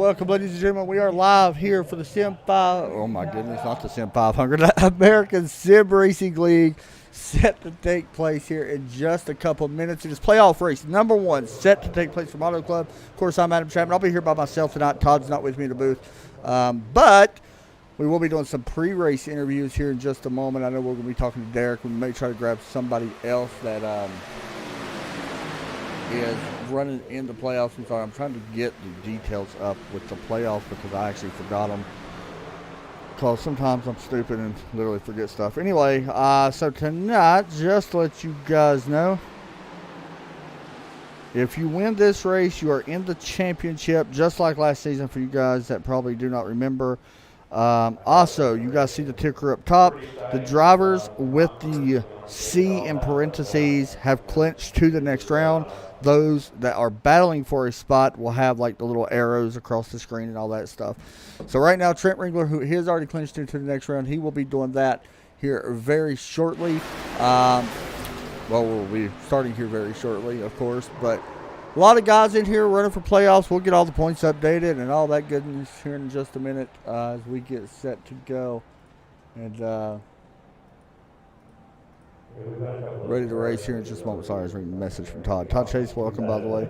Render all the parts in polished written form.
welcome, ladies and gentlemen. We are live here for the Sim 5. Oh, my goodness, not the Sim 500. The American Sim Racing League set to take place here in just a couple of minutes. It is playoff race number 1 set to take place from Auto Club. Of course, I'm Adam Chapman. I'll be here by myself tonight. Todd's not with me in the booth. But we will be doing some pre-race interviews here in just a moment. I know we're going to be talking to Derek. We may try to grab somebody else that is running in the playoffs. I'm sorry, I'm trying to get the details up with the playoffs because I actually forgot them. Because sometimes I'm stupid and literally forget stuff. Anyway, so tonight, just to let you guys know, if you win this race, you are in the championship, just like last season for you guys that probably do not remember. Also, you guys see the ticker up top. The drivers with the C in parentheses have clinched to the next round. Those that are battling for a spot will have like the little arrows across the screen and all that stuff. So right now, Trent Ringler, who he has already clinched into the next round, he will be doing that here very shortly. Well, we'll be starting here very shortly, of course, but a lot of guys in here running for playoffs. We'll get all the points updated and all that goodness here in just a minute as we get set to go. And ready to race here in just a moment. Sorry, I was reading a message from Todd. Todd Chase, welcome, by the way,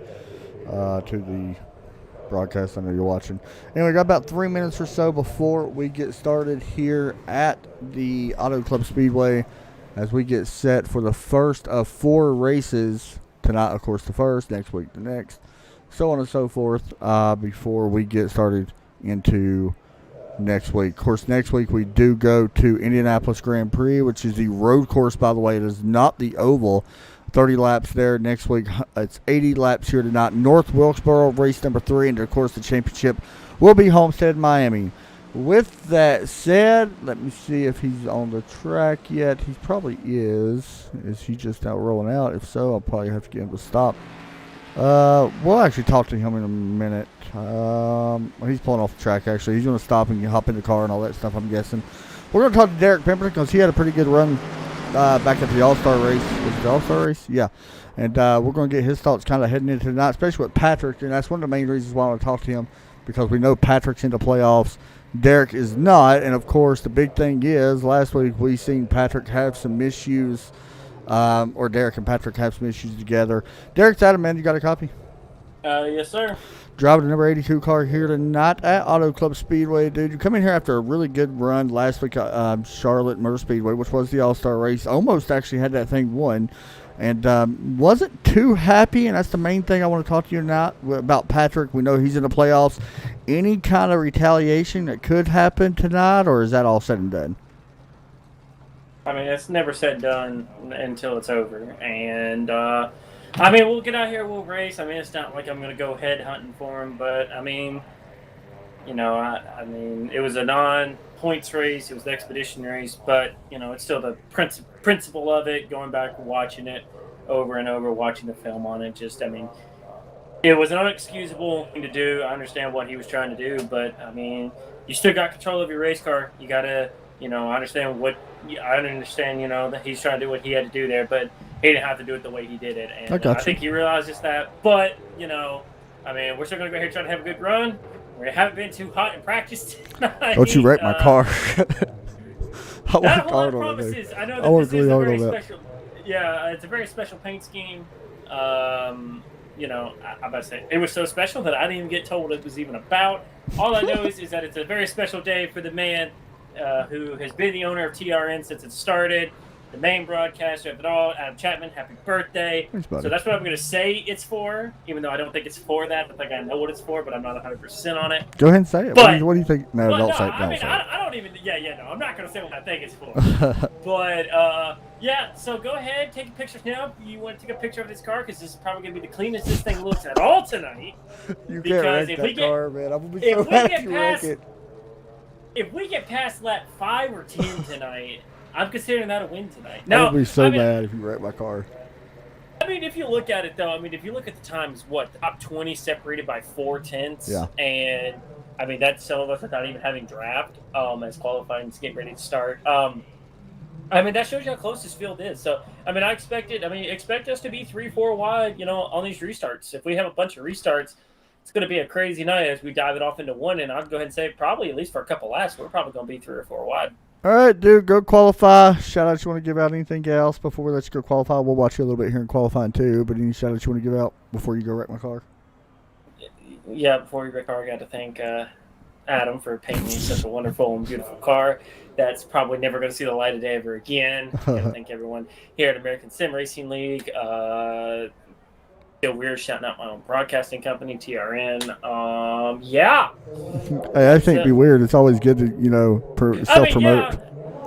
to the broadcast. I know you're watching. Anyway, got about 3 minutes or so before we get started here at the Auto Club Speedway as we get set for the first of 4 races. Tonight, of course, the first. Next week, the next. So on and so forth before we get started into next week. Of course, next week we do go to Indianapolis Grand Prix, which is the road course, by the way. It is not the oval. 30 laps there. Next week, it's 80 laps here tonight. North Wilkesboro, race number 3. And, of course, the championship will be Homestead, Miami. With that said, let me see if he's on the track yet. He probably is. Is he just out rolling out? If so, I'll probably have to get him to stop. We'll actually talk to him in a minute. He's pulling off the track, actually. He's going to stop and hop in the car and all that stuff, I'm guessing. We're going to talk to Derek Pemberton because he had a pretty good run back at the All-Star race. Was it the All-Star race? Yeah. And we're going to get his thoughts kind of heading into tonight, especially with Patrick. And that's one of the main reasons why I want to talk to him, because we know Patrick's in the playoffs. Derek is not. And, of course, the big thing is last week we seen Patrick have some issues, or Derek and Patrick have some issues together. Derek's Adam, man. You got a copy? Yes, sir. Driving the number 82 car here tonight at Auto Club Speedway, dude. You come in here after a really good run last week at Charlotte Motor Speedway, which was the All-Star race. Almost actually had that thing won. And wasn't too happy, and that's the main thing I want to talk to you tonight about Patrick. We know he's in the playoffs. Any kind of retaliation that could happen tonight, or is that all said and done? I mean, it's never said and done until it's over. And, I mean, we'll get out here, we'll race. I mean, it's not like I'm going to go head hunting for him, but, I mean, you know, I mean, it was a non-points race. It was the expedition race, but, you know, it's still the principle of it, going back and watching it over and over, watching the film on it. Just, I mean, it was an unexcusable thing to do. I understand what he was trying to do, but, I mean, you still got control of your race car. You got to, you know, I understand, you know, that he's trying to do what he had to do there, but he didn't have to do it the way he did it. And I think he realizes that. But, you know, I mean, we're still going to go here trying to have a good run. We haven't been too hot in practice tonight. Don't you wreck my car. I not a whole lot of promises. I know that this is a very special. Yeah, it's a very special paint scheme. You know, I'm about to say, it was so special that I didn't even get told it was even about. All I know is that it's a very special day for the man who has been the owner of TRN since it started, the main broadcaster of it all, Adam Chapman. Happy birthday. Thanks, so that's what I'm going to say it's for, even though I don't think it's for that. I think I know what it's for, but I'm not 100% on it. Go ahead and say it. But, what do you think? No, don't say it. I don't even, no, I'm not going to say what I think it's for. But, yeah, so go ahead, take a picture now. You want to take a picture of this car, because this is probably going to be the cleanest this thing looks at all tonight. You can't wreck that car, man. I'm going to be so mad if you wreck it. If we get past lap 5 or 10 tonight, I'm considering that a win tonight. I would be so mad if you wreck my car. I mean, if you look at it, though, I mean, if you look at the times, what, top 20 separated by 4 tenths? Yeah. And, I mean, that's some of us without even having draft as qualifying to get ready to start. I mean, that shows you how close this field is. So, I mean, expect us to be 3-4 wide, you know, on these restarts. If we have a bunch of restarts, it's going to be a crazy night as we dive it off into one. And I'd go ahead and say probably at least for a couple laps, we're probably going to be 3 or 4 wide. All right, dude, go qualify. Shout out you want to give out anything else before we let you go qualify? We'll watch you a little bit here in qualifying too, but any shout outs you want to give out before you go wreck my car? Yeah, before we wreck our car, I got to thank Adam for painting me such a wonderful and beautiful car that's probably never going to see the light of day ever again. Thank everyone here at American Sim Racing League. Feel weird shouting out my own broadcasting company, TRN. Yeah. Hey, I think it'd be weird. It's always good to, self promote.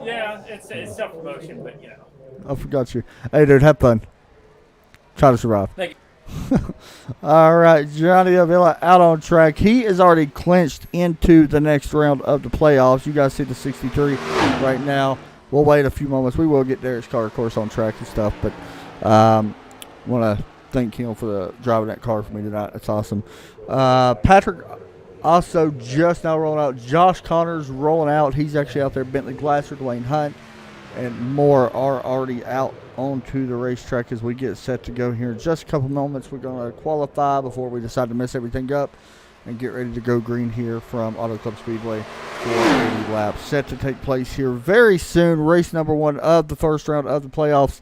Yeah, it's self promotion, but I forgot you. Hey, dude, have fun. Try to survive. Thank you. All right, Johnny Avila out on track. He is already clinched into the next round of the playoffs. You guys see the 63 right now. We'll wait a few moments. We will get Derek's car, of course, on track and stuff, but want to thank him for driving that car for me tonight. That's awesome. Patrick also just now rolling out. Josh Connors rolling out. He's actually out there. Bentley Glasser, Dwayne Hunt, and more are already out onto the racetrack as we get set to go here in just a couple moments. We're going to qualify before we decide to mess everything up and get ready to go green here from Auto Club Speedway for 80 laps. Set to take place here very soon. Race number 1 of the first round of the playoffs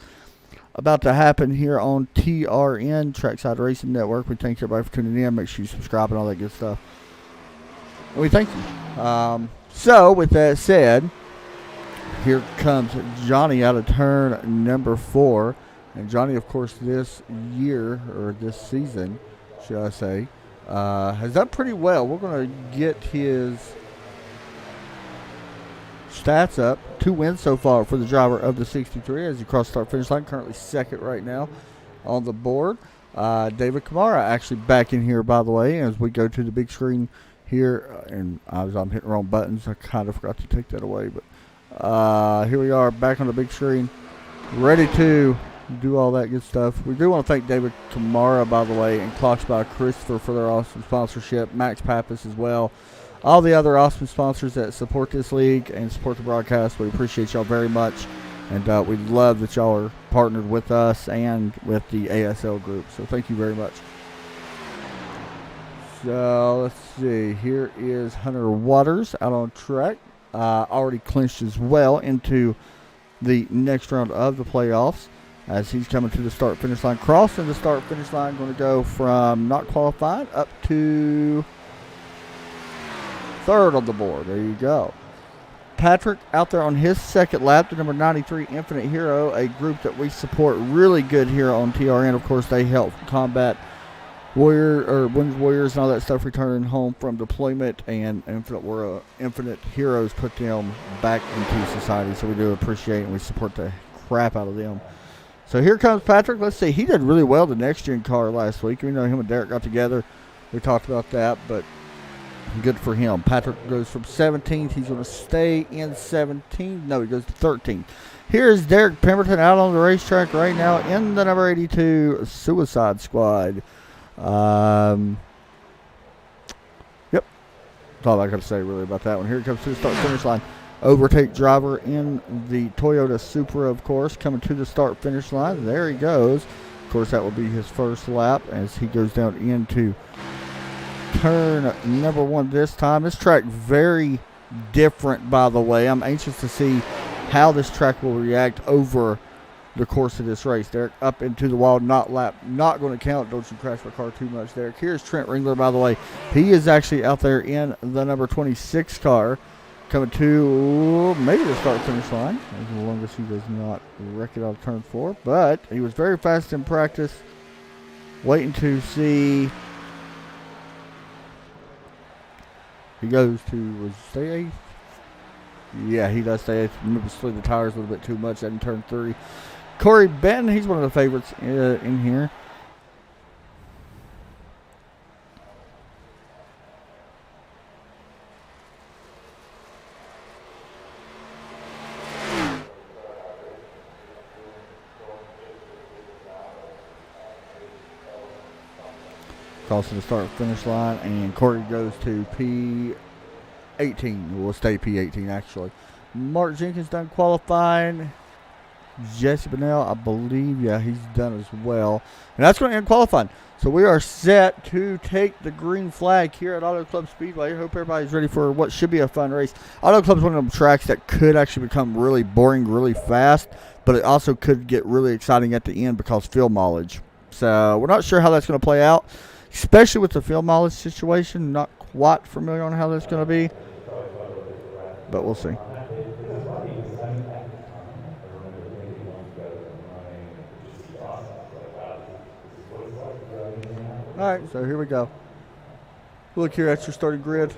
about to happen here on TRN, Trackside Racing Network. We thank everybody for tuning in. Make sure you subscribe and all that good stuff. And we thank you. So, with that said, here comes Johnny out of turn number 4. And Johnny, of course, this year, or this season, should I say, has done pretty well. We're going to get his stats up. 2 wins so far for the driver of the 63 as he crossed start finish line. Currently second right now on the board. David Kamara actually back in here, by the way, as we go to the big screen here. And I'm hitting the wrong buttons. I kind of forgot to take that away, but here we are back on the big screen, ready to do all that good stuff. We do want to thank David Kamara, by the way, and Clocks by Christopher for their awesome sponsorship. Max Pappas as well. All the other awesome sponsors that support this league and support the broadcast. We appreciate y'all very much. And we love that y'all are partnered with us and with the ASL group. So thank you very much. So let's see. Here is Hunter Waters out on track. Already clinched as well into the next round of the playoffs as he's coming to the start-finish line. Crossing the start-finish line, going to go from not qualified up to 3rd on the board. There you go. Patrick out there on his second lap, the number 93 Infinite Hero, a group that we support really good here on TRN. Of course, they help combat Women's Warriors and all that stuff returning home from deployment, and Infinite Heroes put them back into society. So we do appreciate and we support the crap out of them. So here comes Patrick. Let's see. He did really well the next gen car last week. We know him and Derek got together. We talked about that, but good for him. Patrick goes from 17th. He's going to stay in 17th. No, he goes to 13th. Here's Derek Pemberton out on the racetrack right now in the number 82 Suicide Squad. Yep. That's all I got to say really about that one. Here it comes to the start finish line. Overtake driver in the Toyota Supra, of course, coming to the start finish line. There he goes. Of course, that will be his first lap as he goes down into turn number 1 this time. This track very different, by the way. I'm anxious to see how this track will react over the course of this race. Derek up into the wall, not going to count. Don't you crash my car too much, Derek. Here's Trent Ringler, by the way. He is actually out there in the number 26 car, coming to maybe the start finish line, as long as he does not wreck it out of turn 4. But he was very fast in practice. Waiting to see. He goes to stay 8th. Yeah, he does stay 8th. Maybe slid the tires a little bit too much in turn 3. Corey Benton, he's one of the favorites in here. Crossing the start finish line, and Corey goes to P18. Will stay P18 actually. Mark Jenkins done qualifying. Jesse Bennell, I believe, yeah, he's done as well. And that's going to end qualifying. So we are set to take the green flag here at Auto Club Speedway. I hope everybody's ready for what should be a fun race. Auto Club is one of them tracks that could actually become really boring really fast, but it also could get really exciting at the end because field mileage. So we're not sure how that's going to play out, especially with the field mileage situation. Not quite familiar on how that's going to be, but we'll see. All right, so here we go. Look here at your starting grid.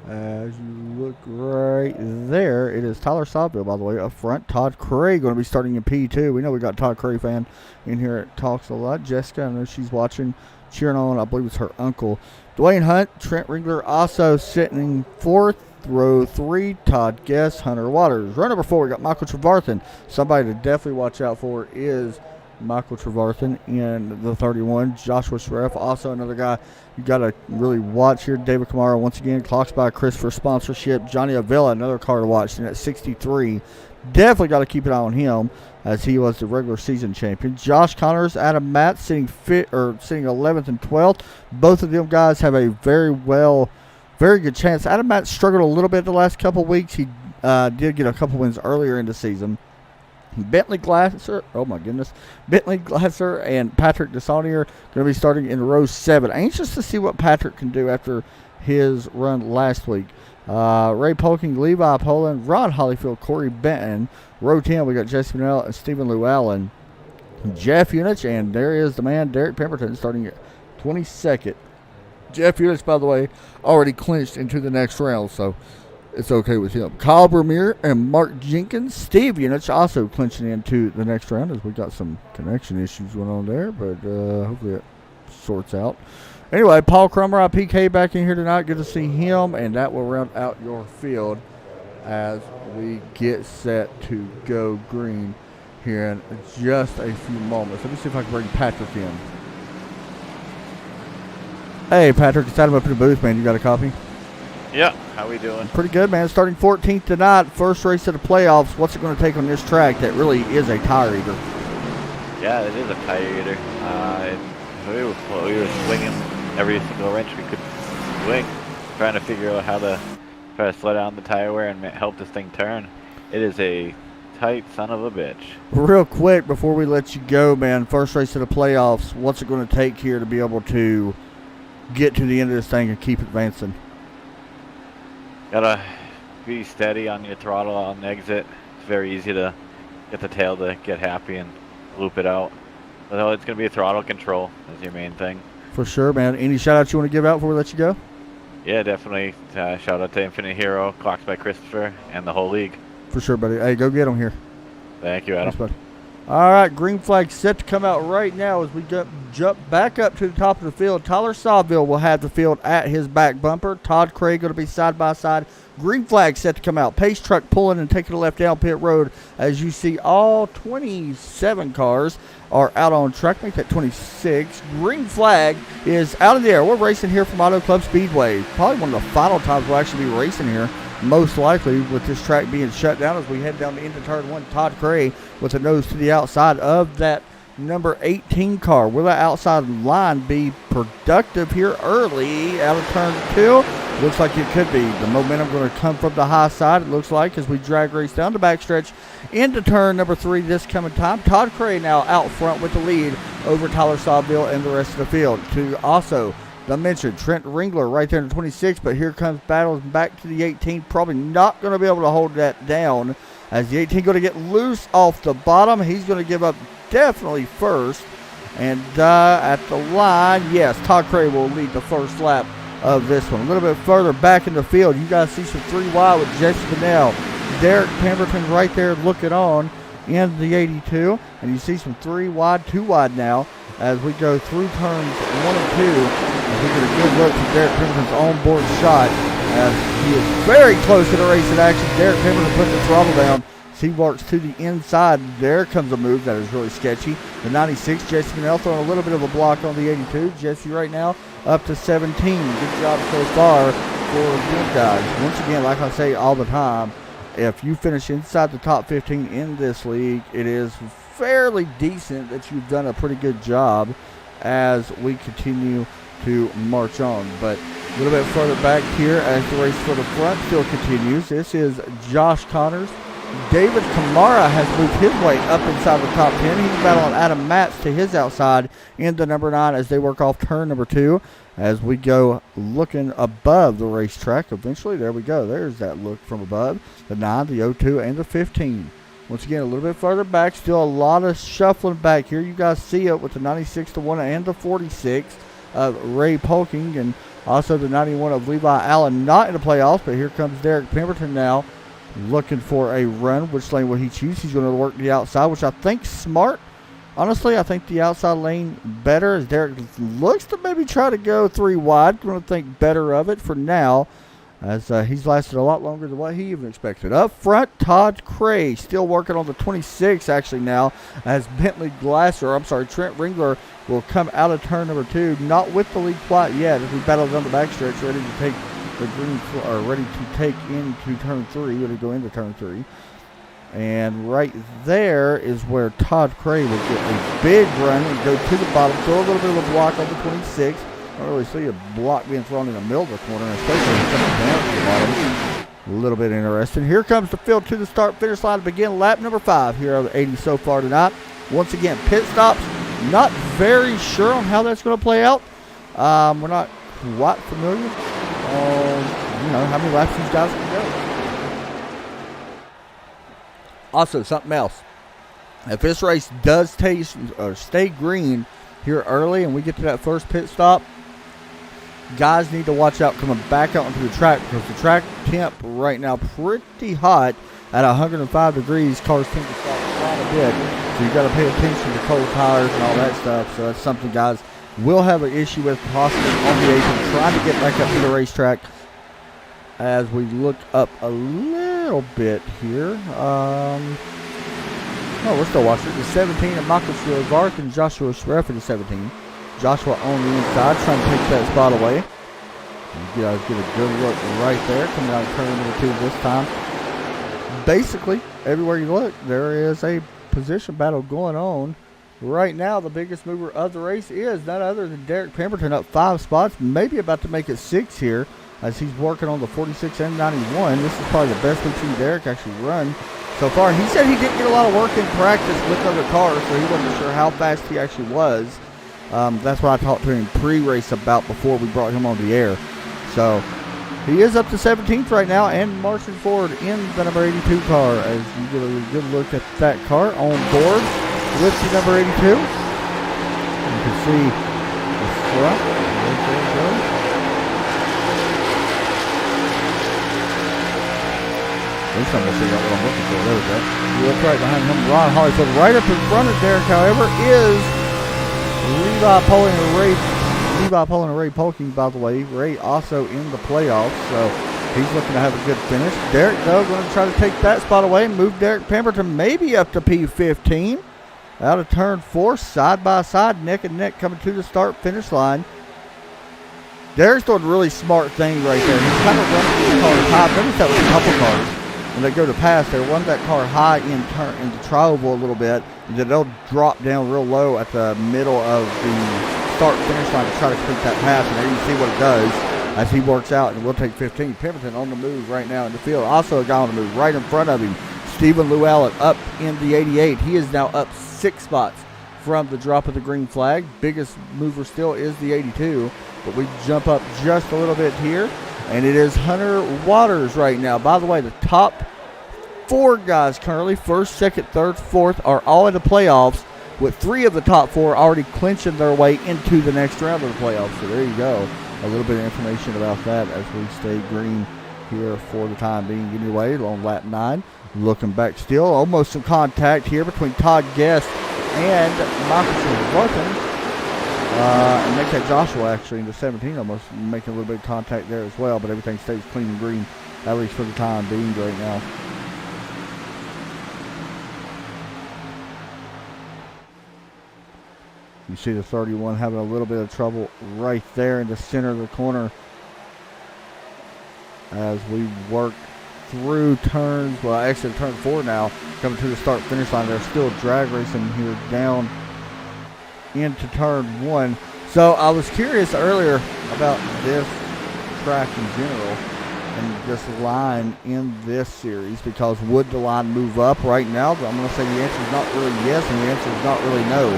As you look right there, it is Tyler Sawville, by the way, up front. Todd Cray going to be starting in P2. We know we got a Todd Cray fan in here that talks a lot. Jessica, I know she's watching, cheering on. I believe it's her uncle. Dwayne Hunt, Trent Ringler also sitting in fourth. Row 3, Todd Guest, Hunter Waters. Row number 4, we got Michael Trevarthen. Somebody to definitely watch out for is Michael Trevarthen in the 31. Joshua Schreff, also another guy you got to really watch here. David Kamara, once again, clocks by Christopher sponsorship. Johnny Avila, another car to watch, and at 63. Definitely got to keep an eye on him as he was the regular season champion. Josh Connors, Adam Matt sitting 11th and 12th. Both of them guys have a very good chance. Adam Matt struggled a little bit the last couple weeks. He did get a couple wins earlier in the season. Bentley Glasser, Bentley Glasser and Patrick Desaunier going to be starting in row 7. Anxious to see what Patrick can do after his run last week. Ray Polking, Levi Poland, Ron Hollyfield, Corey Benton. Row 10, we got Jesse Bennell and Stephen Llewellyn. Jeff Unich, and there is the man, Derek Pemberton, starting at 22nd. Jeff Unich, by the way, already clinched into the next round, so it's okay with him. Kyle Vermeer and Mark Jenkins. Steve Unich also clinching into the next round as we got some connection issues going on there, but hopefully it sorts out. Anyway, Paul Crummer, PK back in here tonight. Good to see him, and that will round out your field as we get set to go green here in just a few moments. Let me see if I can bring Patrick in. Hey, Patrick, it's Adam up in the booth, man. You got a copy? Yeah, how we doing? Pretty good, man. Starting 14th tonight, first race of the playoffs. What's it going to take on this track that really is a tire eater? Yeah, it is a tire eater. We were swinging every single wrench we could swing, trying to figure out how to try to slow down the tire wear and help this thing turn. It is a tight son of a bitch. Real quick, before we let you go, man, first race of the playoffs, what's it going to take here to be able to get to the end of this thing and keep advancing? Gotta be steady on your throttle on the exit. It's very easy to get the tail to get happy and loop it out. So it's going to be a throttle control is your main thing. For sure, man. Any shout-outs you want to give out before we let you go? Yeah, definitely. Shout out to Infinite Hero, Clocks by Christopher, and the whole league. For sure, buddy. Hey, go get them here. Thank you, Adam. Thanks, buddy. All right, green flag set to come out right now as we jump back up to the top of the field. Tyler Sawville will have the field at his back bumper. Todd Craig going to be side by side. Green flag set to come out. Pace truck pulling and taking a left down pit road. As you see, all 27 cars are out on track. Make that 26. Green flag is out of the air. We're racing here from Auto Club Speedway. Probably one of the final times we'll actually be racing here. Most likely with this track being shut down as we head down the end of turn 1. Todd Cray with a nose to the outside of that number 18 car. Will that outside line be productive here early out of turn 2? Looks like it could be. The momentum going to come from the high side, it looks like, as we drag race down the backstretch into turn number 3 this coming time. Todd Cray now out front with the lead over Tyler Sawville and the rest of the field. To also I mentioned Trent Ringler right there in the 26, but here comes Battles back to the 18. Probably not going to be able to hold that down as the 18 going to get loose off the bottom. He's going to give up definitely first. And at the line, yes, Todd Cray will lead the first lap of this one. A little bit further back in the field, you guys see some 3 wide with Jesse Bennell. Derek Pemberton right there looking on in the 82. And you see some 3 wide, 2 wide now as we go through turns 1 and 2. We get a good look from Derek Pemberton's onboard shot as he is very close to the race in action. Derek Pemberton putting the throttle down as he works to the inside. There comes a move that is really sketchy. The 96, Jesse Bennell throwing a little bit of a block on the 82. Jesse right now up to 17. Good job so far for these guys. Once again, like I say all the time, if you finish inside the top 15 in this league, it is fairly decent that you've done a pretty good job as we continue to march on. But a little bit further back here as the race for the front still continues. This is Josh Connors. David Kamara has moved his way up inside the top 10. He's battling Adam Matz to his outside in the number 9 as they work off turn number 2. As we go looking above the racetrack, eventually, there we go. There's that look from above. The 9, the 02, and the 15. Once again, a little bit further back. Still a lot of shuffling back here. You guys see it with the 96 to 1 and the 46 of Ray Polking, and also the 91 of Levi Allen. Not in the playoffs, but here comes Derek Pemberton now, looking for a run. Which lane will he choose? He's going to work the outside, which I think smart. Honestly, I think the outside lane better as Derek looks to maybe try to go 3 wide. I'm going to think better of it for now as he's lasted a lot longer than what he even expected. Up front, Todd Cray still working on the 26 actually now as Trent Ringler will come out of turn number 2. Not with the lead quite yet as we battle down the backstretch, ready to take the green, or ready to take into turn 3, ready to go into turn 3. And right there is where Todd Cray will get a big run and go to the bottom, throw a little bit of a block on the 26. I don't really see a block being thrown in the middle of the corner, especially when it comes down to the bottom. A little bit interesting. Here comes the field to the start-finish line to begin lap number 5 here of the 80 so far tonight. Once again, pit stops. Not very sure on how that's going to play out. We're not quite familiar on how many laps these guys can go. Also, something else. If this race does stay green here early and we get to that first pit stop, guys need to watch out coming back out onto the track because the track temp right now pretty hot at 105 degrees. Cars tend to stop quite a bit, so you got to pay attention to cold tires and all that stuff. So that's something guys will have an issue with possibly on the apron trying to get back up to the racetrack. As we look up a little bit here, we're still watching it. The 17 of Michael Schwartz and Joshua Schreff in the 17. Joshua on the inside trying to take that spot away. You guys get a good look right there, coming out of turn number 2 this time. Basically, everywhere you look, there is a position battle going on. Right now, the biggest mover of the race is none other than Derek Pemberton, up 5 spots, maybe about to make it 6 here as he's working on the 46 and 91. This is probably the best we've seen Derek actually run so far. He said he didn't get a lot of work in practice with other cars, so he wasn't sure how fast he actually was. That's what I talked to him pre-race about before we brought him on the air. So he is up to 17th right now and marching forward in the number 82 car as you get a good look at that car on board with the number 82. You can see the front. There you go. At least I'm going to figure out what I'm looking for. There we go. You look right behind him, Ron Hollywood. Right up in front of Derek, however, is Levi Poling and Ray Polking, by the way. Ray also in the playoffs, so he's looking to have a good finish. Derek, though, going to try to take that spot away, move Derek Pemberton maybe up to P15. Out of turn 4, side by side, neck and neck coming to the start-finish line. Derek's doing a really smart thing right there. He's kind of running the car high. Notice that was a couple cars. When they go to pass, they run that car high in the tri-oval a little bit, and then they'll drop down real low at the middle of the start-finish line to try to complete that pass, and there you see what it does as he works out, and we'll take 15. Pemberton on the move right now in the field. Also a guy on the move right in front of him, Stephen Llewellyn, up in the 88. He is now up 6 spots from the drop of the green flag. Biggest mover still is the 82, but we jump up just a little bit here. And it is Hunter Waters right now. By the way, the top 4 guys currently, 1st, 2nd, 3rd, 4th, are all in the playoffs, with 3 of the top 4 already clinching their way into the next round of the playoffs. So there you go. A little bit of information about that as we stay green here for the time being anyway on lap 9. Looking back still, almost some contact here between Todd Guest and Michael Schwartz. And make that Joshua actually in the 17, almost making a little bit of contact there as well, but everything stays clean and green, at least for the time being right now. You see the 31 having a little bit of trouble right there in the center of the corner as we work through turns, well, exit turn 4 now, coming to the start-finish line. They're still drag racing here down into turn 1. So I was curious earlier about this track in general and this line in this series, because would the line move up right now? I'm going to say the answer is not really yes, and the answer is not really no.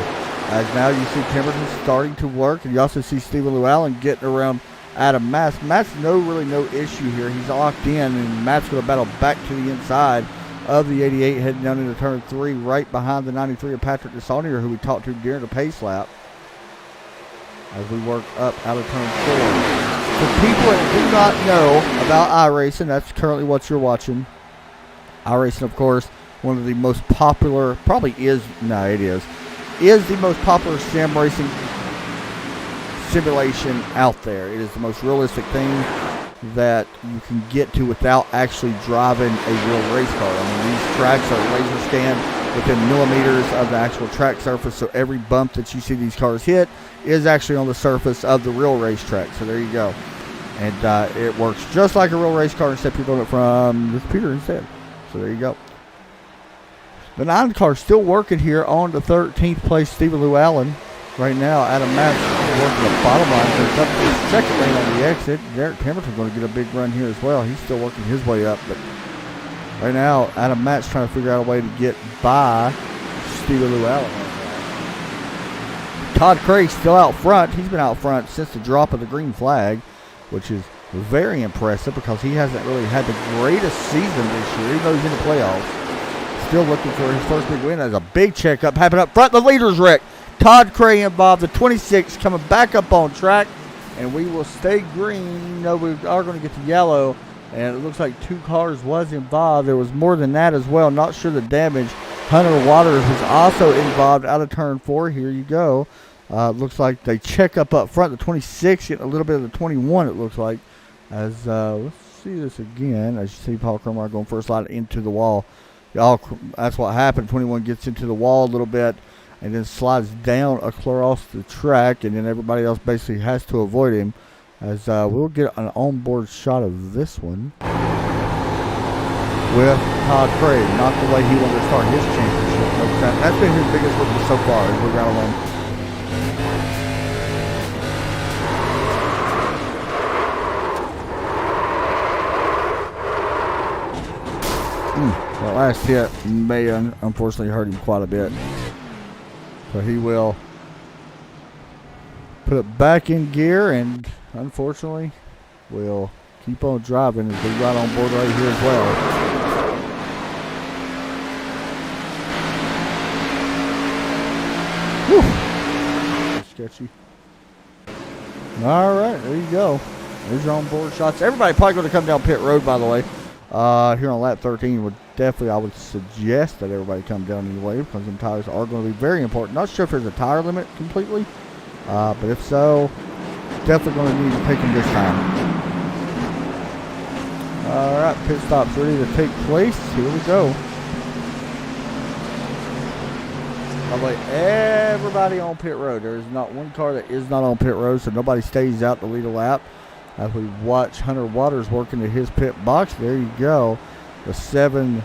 As now you see Pemberton starting to work, and you also see Stephen Llewellyn getting around Adam Matz. Matt's really no issue here. He's locked in, and Matt's going to battle back to the inside of the 88, heading down into turn 3, right behind the 93 of Patrick DeSaunier, who we talked to during the pace lap, as we work up out of turn 4. For people that do not know about iRacing, that's currently what you're watching. iRacing, of course, one of the most popular, is the most popular sim racing simulation out there. It is the most realistic thing that you can get to without actually driving a real race car. I mean, these tracks are laser scanned within millimeters of the actual track surface, so every bump that you see these cars hit is actually on the surface of the real racetrack. So there you go. And it works just like a real race car, except you're doing it from the computer instead. So there you go. The 9 car still working here on the 13th place, Stephen Llewellyn. Right now, Adam Matz working the bottom line. There's up to the second lane on the exit. Derek Pemberton's going to get a big run here as well. He's still working his way up, but right now, Adam Matz trying to figure out a way to get by Stephen Llewellyn. Todd Craig still out front. He's been out front since the drop of the green flag, which is very impressive because he hasn't really had the greatest season this year, even though he's in the playoffs. Still looking for his first big win. As a big checkup happened up front. The leader's wreck. Todd Cray involved, the 26 coming back up on track, and we will stay green. No, we are going to get to yellow, and it looks like 2 cars was involved. There was more than that as well. Not sure the damage. Hunter Waters was also involved out of turn 4. Here you go. Looks like they check up front. The 26 getting a little bit of the 21, it looks like. As let's see this again. As you see Paul Cromar going first line into the wall. That's what happened. 21 gets into the wall a little bit and then slides down across the track, and then everybody else basically has to avoid him. As we'll get an onboard shot of this one with Todd Craig. Not the way he wanted to start his championship. That's been his biggest rookie so far as we got along. That last hit may unfortunately hurt him quite a bit. So he will put it back in gear and unfortunately will keep on driving as we right on board right here as well. Whew. Sketchy. Alright, there you go. There's your onboard shots. Everybody probably going to come down pit road, by the way. Here on lap 13 I would suggest that everybody come down anyway, because them tires are going to be very important. Not sure if there's a tire limit completely, but if so, definitely going to need to take them this time. Alright, pit stop's ready to take place. Here we go. By the way, everybody on pit road. There is not one car that is not on pit road, so nobody stays out to lead a lap. As we watch Hunter Waters working to his pit box. There you go. The 7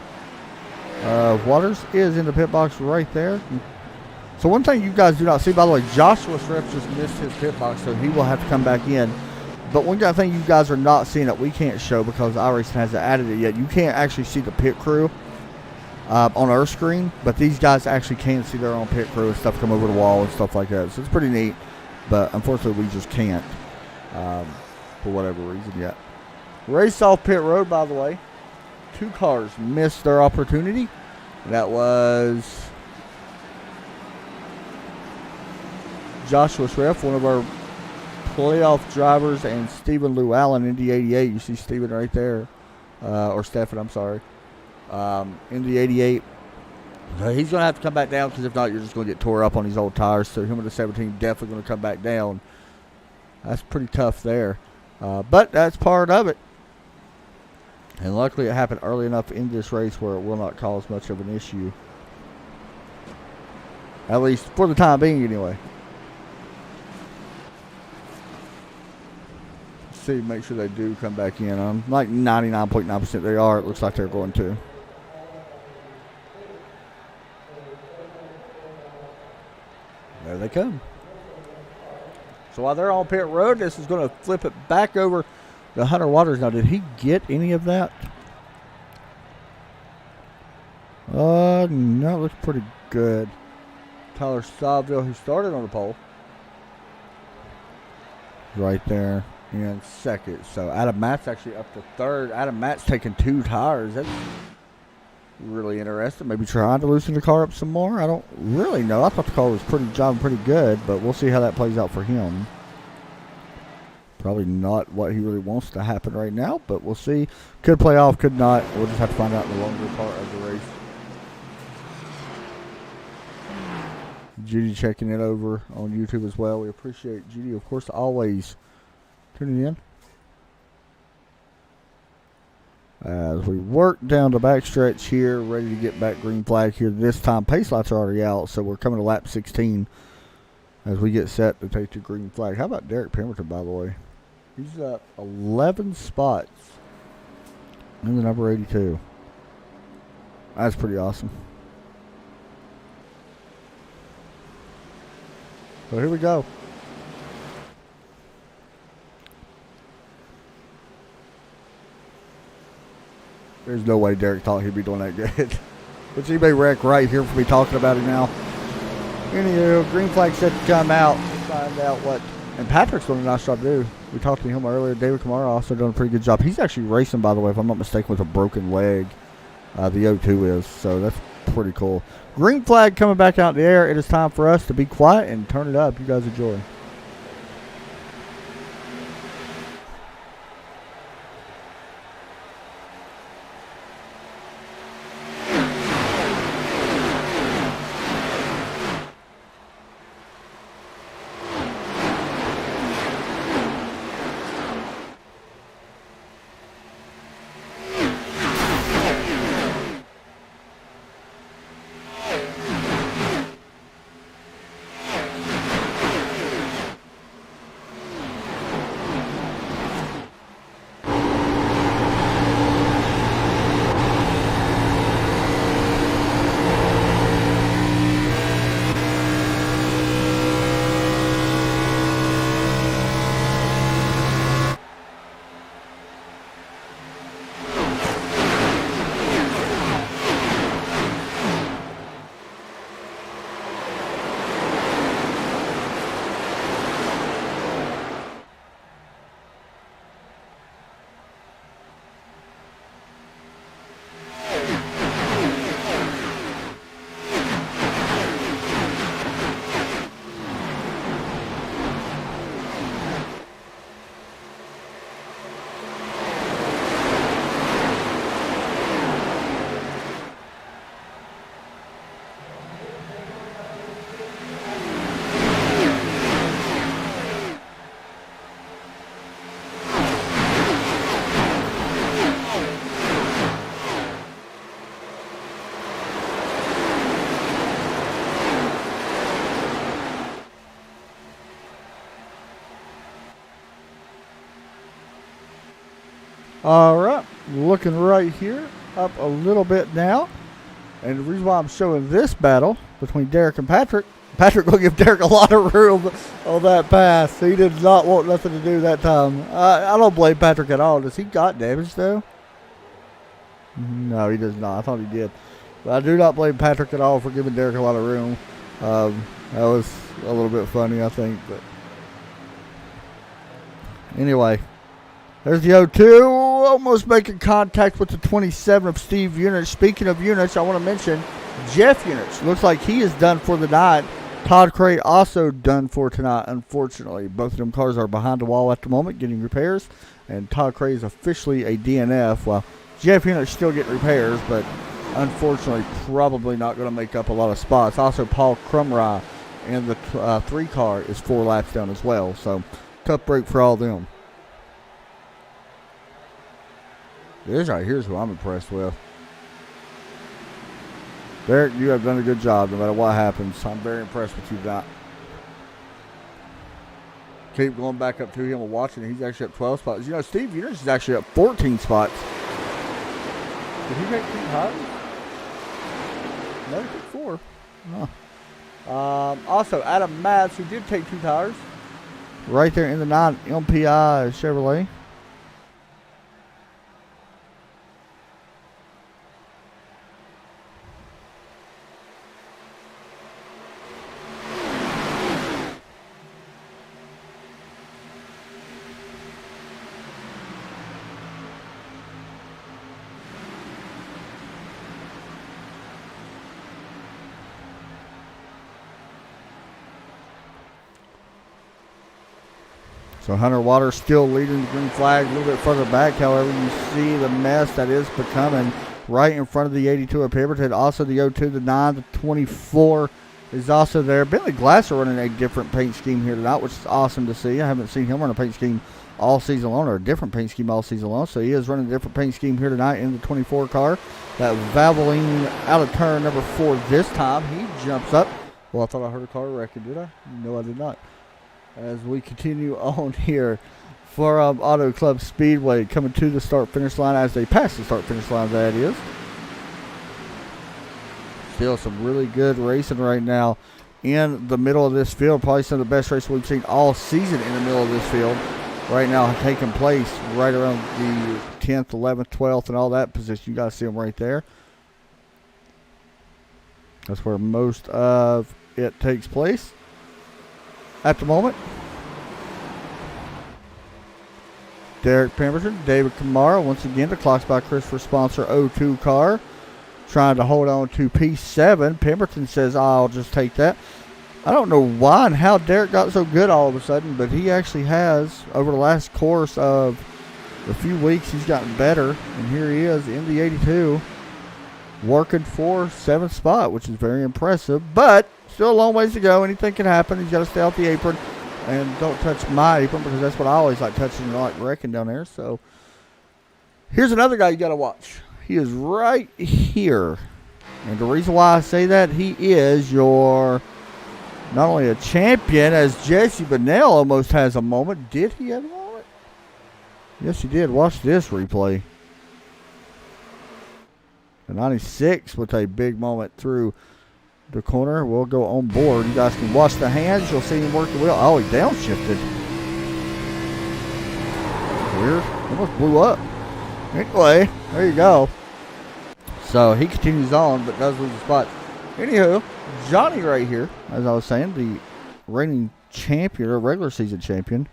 Waters is in the pit box right there. So one thing you guys do not see, by the way, Joshua Shref just missed his pit box, so he will have to come back in. But one thing you guys are not seeing that we can't show because iRacing hasn't added it yet, you can't actually see the pit crew on our screen, but these guys actually can see their own pit crew and stuff come over the wall and stuff like that. So it's pretty neat, but unfortunately we just can't. For whatever reason yet. Race off pit road, by the way. 2 cars missed their opportunity. That was Joshua Shref, one of our playoff drivers, and Stephen Llewellyn in the 88. You see Stephen right there. Or Stephen, I'm sorry. In the 88. He's going to have to come back down because if not, you're just going to get tore up on these old tires. So him and the 17 definitely going to come back down. That's pretty tough there. But that's part of it. And luckily it happened early enough in this race where it will not cause much of an issue. At least for the time being anyway. see, make sure they do come back in. I'm like 99.9% they are. It looks like they're going to. There they come. So while they're on pit road, this is going to flip it back over to Hunter Waters. Now, did he get any of that? No, it looks pretty good. Tyler Staville, who started on the pole, right there in second. So Adam Matt's actually up to third. Adam Matt's taking 2 tires. That's really interesting. Maybe trying to loosen the car up some more. I don't really know. I thought the car was driving pretty good, but we'll see how that plays out for him. Probably not what he really wants to happen right now, but we'll see. Could play off, could not. We'll just have to find out in the longer part of the race. Judy checking it over on YouTube as well. We appreciate Judy, of course, always tuning in. As we work down the backstretch here, ready to get back green flag here. This time, pace lights are already out, so we're coming to lap 16 as we get set to take the green flag. How about Derek Pemberton, by the way? He's up 11 spots in the number 82. That's pretty awesome. So here we go. There's no way Derek thought he'd be doing that good. But eBay wreck right here for me talking about it now. Anywho, green flag set to come out. Find out what. And Patrick's doing a nice job too. We talked to him earlier. David Kamara also doing a pretty good job. He's actually racing, by the way, if I'm not mistaken, with a broken leg. The O2 is. So that's pretty cool. Green flag coming back out in the air. It is time for us to be quiet and turn it up. You guys enjoy. All right, looking right here, up a little bit now. And the reason why I'm showing this battle between Derek and Patrick will give Derek a lot of room on that pass. He did not want nothing to do that time. I don't blame Patrick at all. Does he got damage, though? No, he does not. I thought he did. But I do not blame Patrick at all for giving Derek a lot of room. That was a little bit funny, I think. But anyway, there's the O2, almost making contact with the 27 of Steve Unich. Speaking of Unich, I want to mention Jeff Unich. Looks like he is done for the night. Todd Cray also done for tonight, unfortunately. Both of them cars are behind the wall at the moment getting repairs. And Todd Cray is officially a DNF, while Jeff Unich still getting repairs, but unfortunately probably not going to make up a lot of spots. Also, Paul Crumry in the 3 car is 4 laps down as well. So, tough break for all of them. This right here's who I'm impressed with. Derek, you have done a good job no matter what happens. I'm very impressed with you tonight. keep going back up to him and watching. He's actually up 12 spots. You know, Steve Unich is actually up 14 spots. Did he take 2 tires? No, he took 4. No. Also, Adam Matz, who did take 2 tires, right there in the 9 MPI Chevrolet. So Hunter Waters still leading the green flag a little bit further back. However, you see the mess that is becoming right in front of the 82 of Pemberton. Also the 02, the 9, the 24 is also there. Bentley Glasser running a different paint scheme here tonight, which is awesome to see. I haven't seen him run a paint scheme all season long, or a different paint scheme all season long. So he is running a different paint scheme here tonight in the 24 car. That Valvoline out of turn number 4 this time. He jumps up. Well, I thought I heard a car wrecking, did I? No, I did not. As we continue on here for Auto Club Speedway, coming to the start-finish line as they pass the start-finish line, that is. Still some really good racing right now in the middle of this field. Probably some of the best racing we've seen all season in the middle of this field. Right now taking place right around the 10th, 11th, 12th, and all that position. You guys see them right there. That's where most of it takes place at the moment. Derek Pemberton, David Kamara, once again, the Clocks by Christopher sponsor 02 car, trying to hold on to P7. Pemberton says, I'll just take that. I don't know why and how Derek got so good all of a sudden, but he actually has, over the last course of a few weeks, he's gotten better. And here he is in the 82, working for 7th spot, which is very impressive. But still a long ways to go. Anything can happen. He's got to stay off the apron. And don't touch my apron, because that's what I always like touching, and I like wrecking down there. So here's another guy you got to watch. He is right here. And the reason why I say that, he is your not only a champion, as Jesse Bennell almost has a moment. Did he have a moment? Yes, he did. Watch this replay. The 96 with a big moment through the corner. We'll go on board. You guys can watch the hands. You'll see him work the wheel. Oh, he downshifted. Weird. Almost blew up. Anyway, there you go. So he continues on, but does lose the spot. Anywho, Johnny right here, as I was saying, the reigning champion, or regular season champion.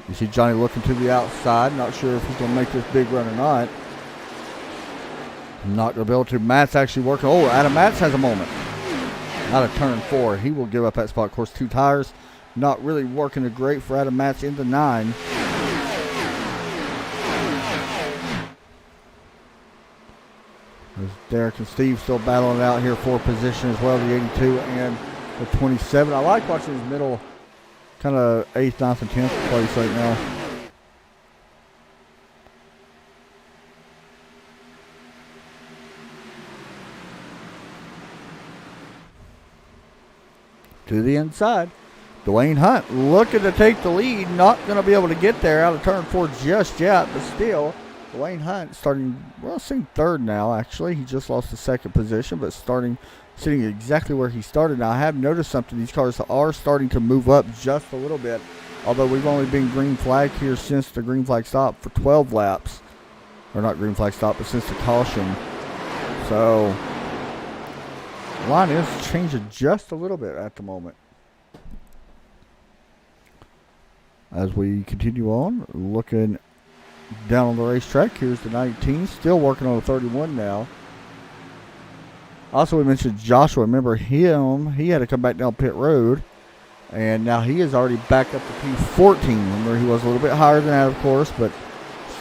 You see Johnny looking to the outside. Not sure if he's going to make this big run or not. Not going to be able to. Matt's actually working. Oh, Adam Matz has a moment. Out of turn 4. He will give up that spot. Of course, 2 tires. Not really working great for Adam Matz in the 9. There's Derek and Steve still battling it out here for position as well. The 82 and the 27. I like watching his middle, kind of 8th, 9th, and 10th place right now. To the inside. Dwayne Hunt looking to take the lead. Not going to be able to get there out of turn 4 just yet, but still, Dwayne Hunt starting, well, sitting 3rd now, actually. He just lost the 2nd position, but sitting exactly where he started. Now, I have noticed something. These cars are starting to move up just a little bit, although we've only been green flag here since the green flag stop for 12 laps. Or not green flag stop, but since the caution. So the line is changing just a little bit at the moment. As we continue on, looking down on the racetrack, here's the 19, still working on the 31 now. Also, we mentioned Joshua. Remember him, he had to come back down pit road, and now he is already back up to P14. Remember, he was a little bit higher than that, of course, but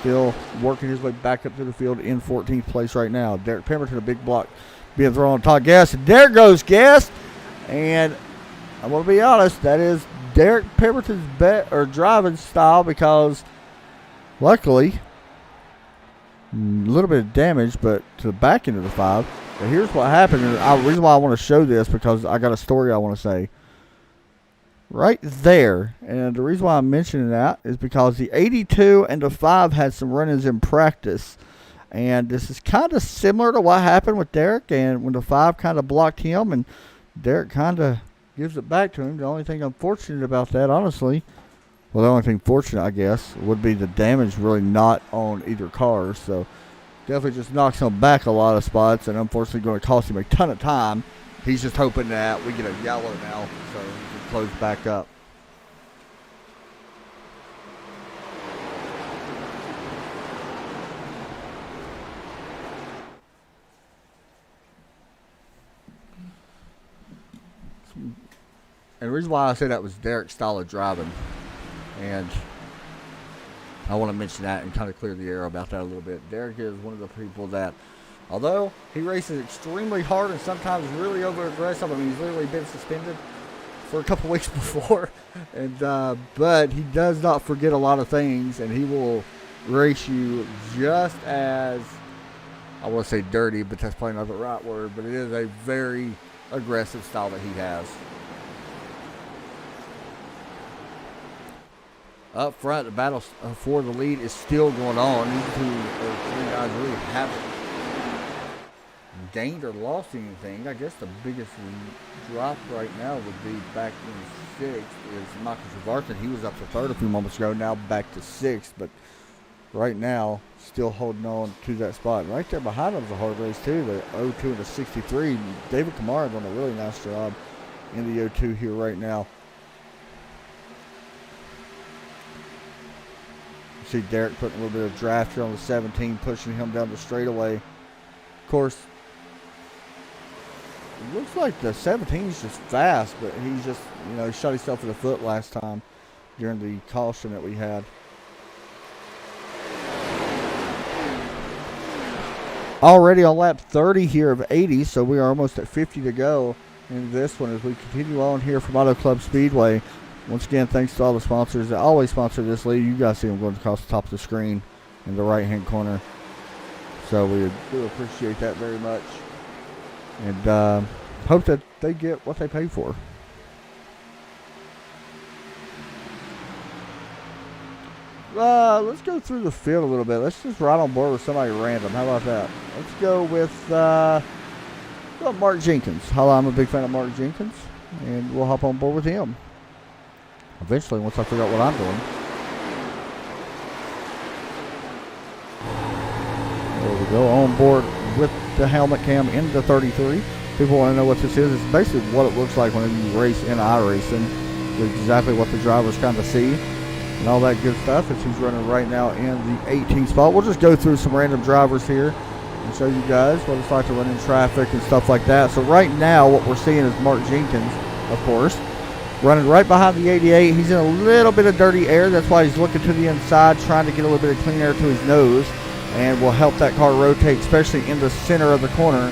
still working his way back up to the field in 14th place right now. Derek Pemberton, a big block being thrown on Todd Guest, and there goes Guest. And I'm going to be honest, that is Derek Pemberton's driving style, because luckily little bit of damage, but to the back end of the 5. But here's what happened. And the reason why I want to show this, because I got a story I want to say. Right there, and the reason why I'm mentioning that is because the 82 and the 5 had some run-ins in practice. And this is kind of similar to what happened with Derek, and when the 5 kind of blocked him, and Derek kind of gives it back to him. The only thing unfortunate about that, honestly, well, the only thing fortunate, I guess, would be the damage really not on either car. So definitely just knocks him back a lot of spots, and unfortunately going to cost him a ton of time. He's just hoping that we get a yellow now, so he can close back up. And the reason why I say that was Derek's style of driving. And I want to mention that and kind of clear the air about that a little bit. Derek is one of the people that, although he races extremely hard and sometimes really over aggressive, I mean, he's literally been suspended for a couple weeks before, and but he does not forget a lot of things, and he will race you just as, I want to say dirty, but that's probably not the right word, but it is a very aggressive style that he has. Up front, the battle for the lead is still going on. These two or three guys really haven't gained or lost anything. I guess the biggest drop right now would be back in 6th is Michael Trevarthen. He was up to 3rd a few moments ago, now back to 6th, but right now still holding on to that spot. Right there behind him is a hard race too, the 02 and the 63. David Kamara doing a really nice job in the 02 here right now. You see Derek putting a little bit of draft here on the 17, pushing him down the straightaway. Of course, it looks like the 17 is just fast, but he's just, he shot himself in the foot last time during the caution that we had. Already on lap 30 here of 80, so we are almost at 50 to go in this one as we continue on here from Auto Club Speedway. Once again, thanks to all the sponsors that always sponsor this lead. You guys see them going across the top of the screen in the right-hand corner. So we do appreciate that very much. And hope that they get what they pay for. Let's go through the field a little bit. Let's just ride on board with somebody random. How about that? Let's go with Mark Jenkins. Hello, I'm a big fan of Mark Jenkins. And we'll hop on board with him eventually once I figure out what I'm doing. There we go, on board with the helmet cam in the 33. People want to know what this is. It's basically what it looks like whenever you race in iRacing. It's exactly what the drivers kind of see and all that good stuff. As he's running right now in the 18th spot. We'll just go through some random drivers here and show you guys what it's like to run in traffic and stuff like that. So right now what we're seeing is Mark Jenkins, of course, running right behind the 88. He's in a little bit of dirty air. That's why he's looking to the inside, trying to get a little bit of clean air to his nose, and will help that car rotate, especially in the center of the corner.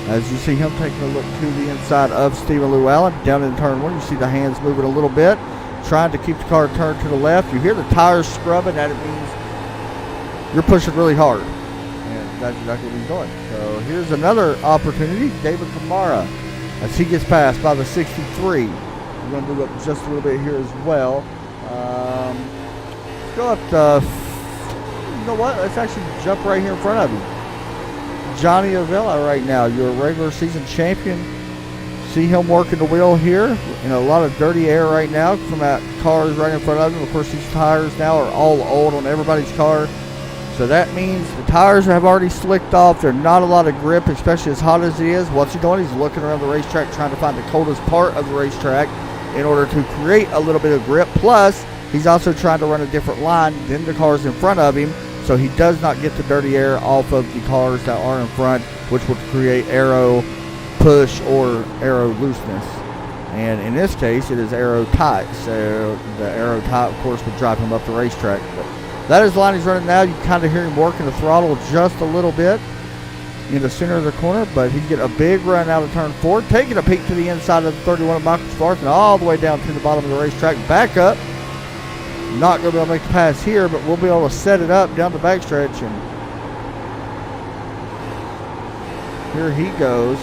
As you see him taking a look to the inside of Stephen Llewellyn. Down in turn 1, you see the hands moving a little bit, trying to keep the car turned to the left. You hear the tires scrubbing. That it means you're pushing really hard. And that's exactly what he's doing. So here's another opportunity. David Kamara, as he gets passed by the 63. We're going to move up just a little bit here as well. Let's go up to, you know what? Let's actually jump right here in front of you. Johnny Avila right now, your regular season champion. See him working the wheel here in a lot of dirty air right now from that cars right in front of him. Of course, these tires now are all old on everybody's car. So that means the tires have already slicked off. There's not a lot of grip, especially as hot as it is. What's he doing? He's looking around the racetrack trying to find the coldest part of the racetrack in order to create a little bit of grip. Plus, he's also trying to run a different line than the cars in front of him, so he does not get the dirty air off of the cars that are in front, which would create aero push or aero looseness. And in this case, it is aero tight. So the aero tight, of course, would drive him up the racetrack. But that is the line he's running now. You kind of hear him working the throttle just a little bit in the center of the corner, but he's getting a big run out of turn 4, taking a peek to the inside of the 31 of Michael Trevarthen, all the way down to the bottom of the racetrack. Back up. Not going to be able to make the pass here, but we'll be able to set it up down the backstretch and Here he goes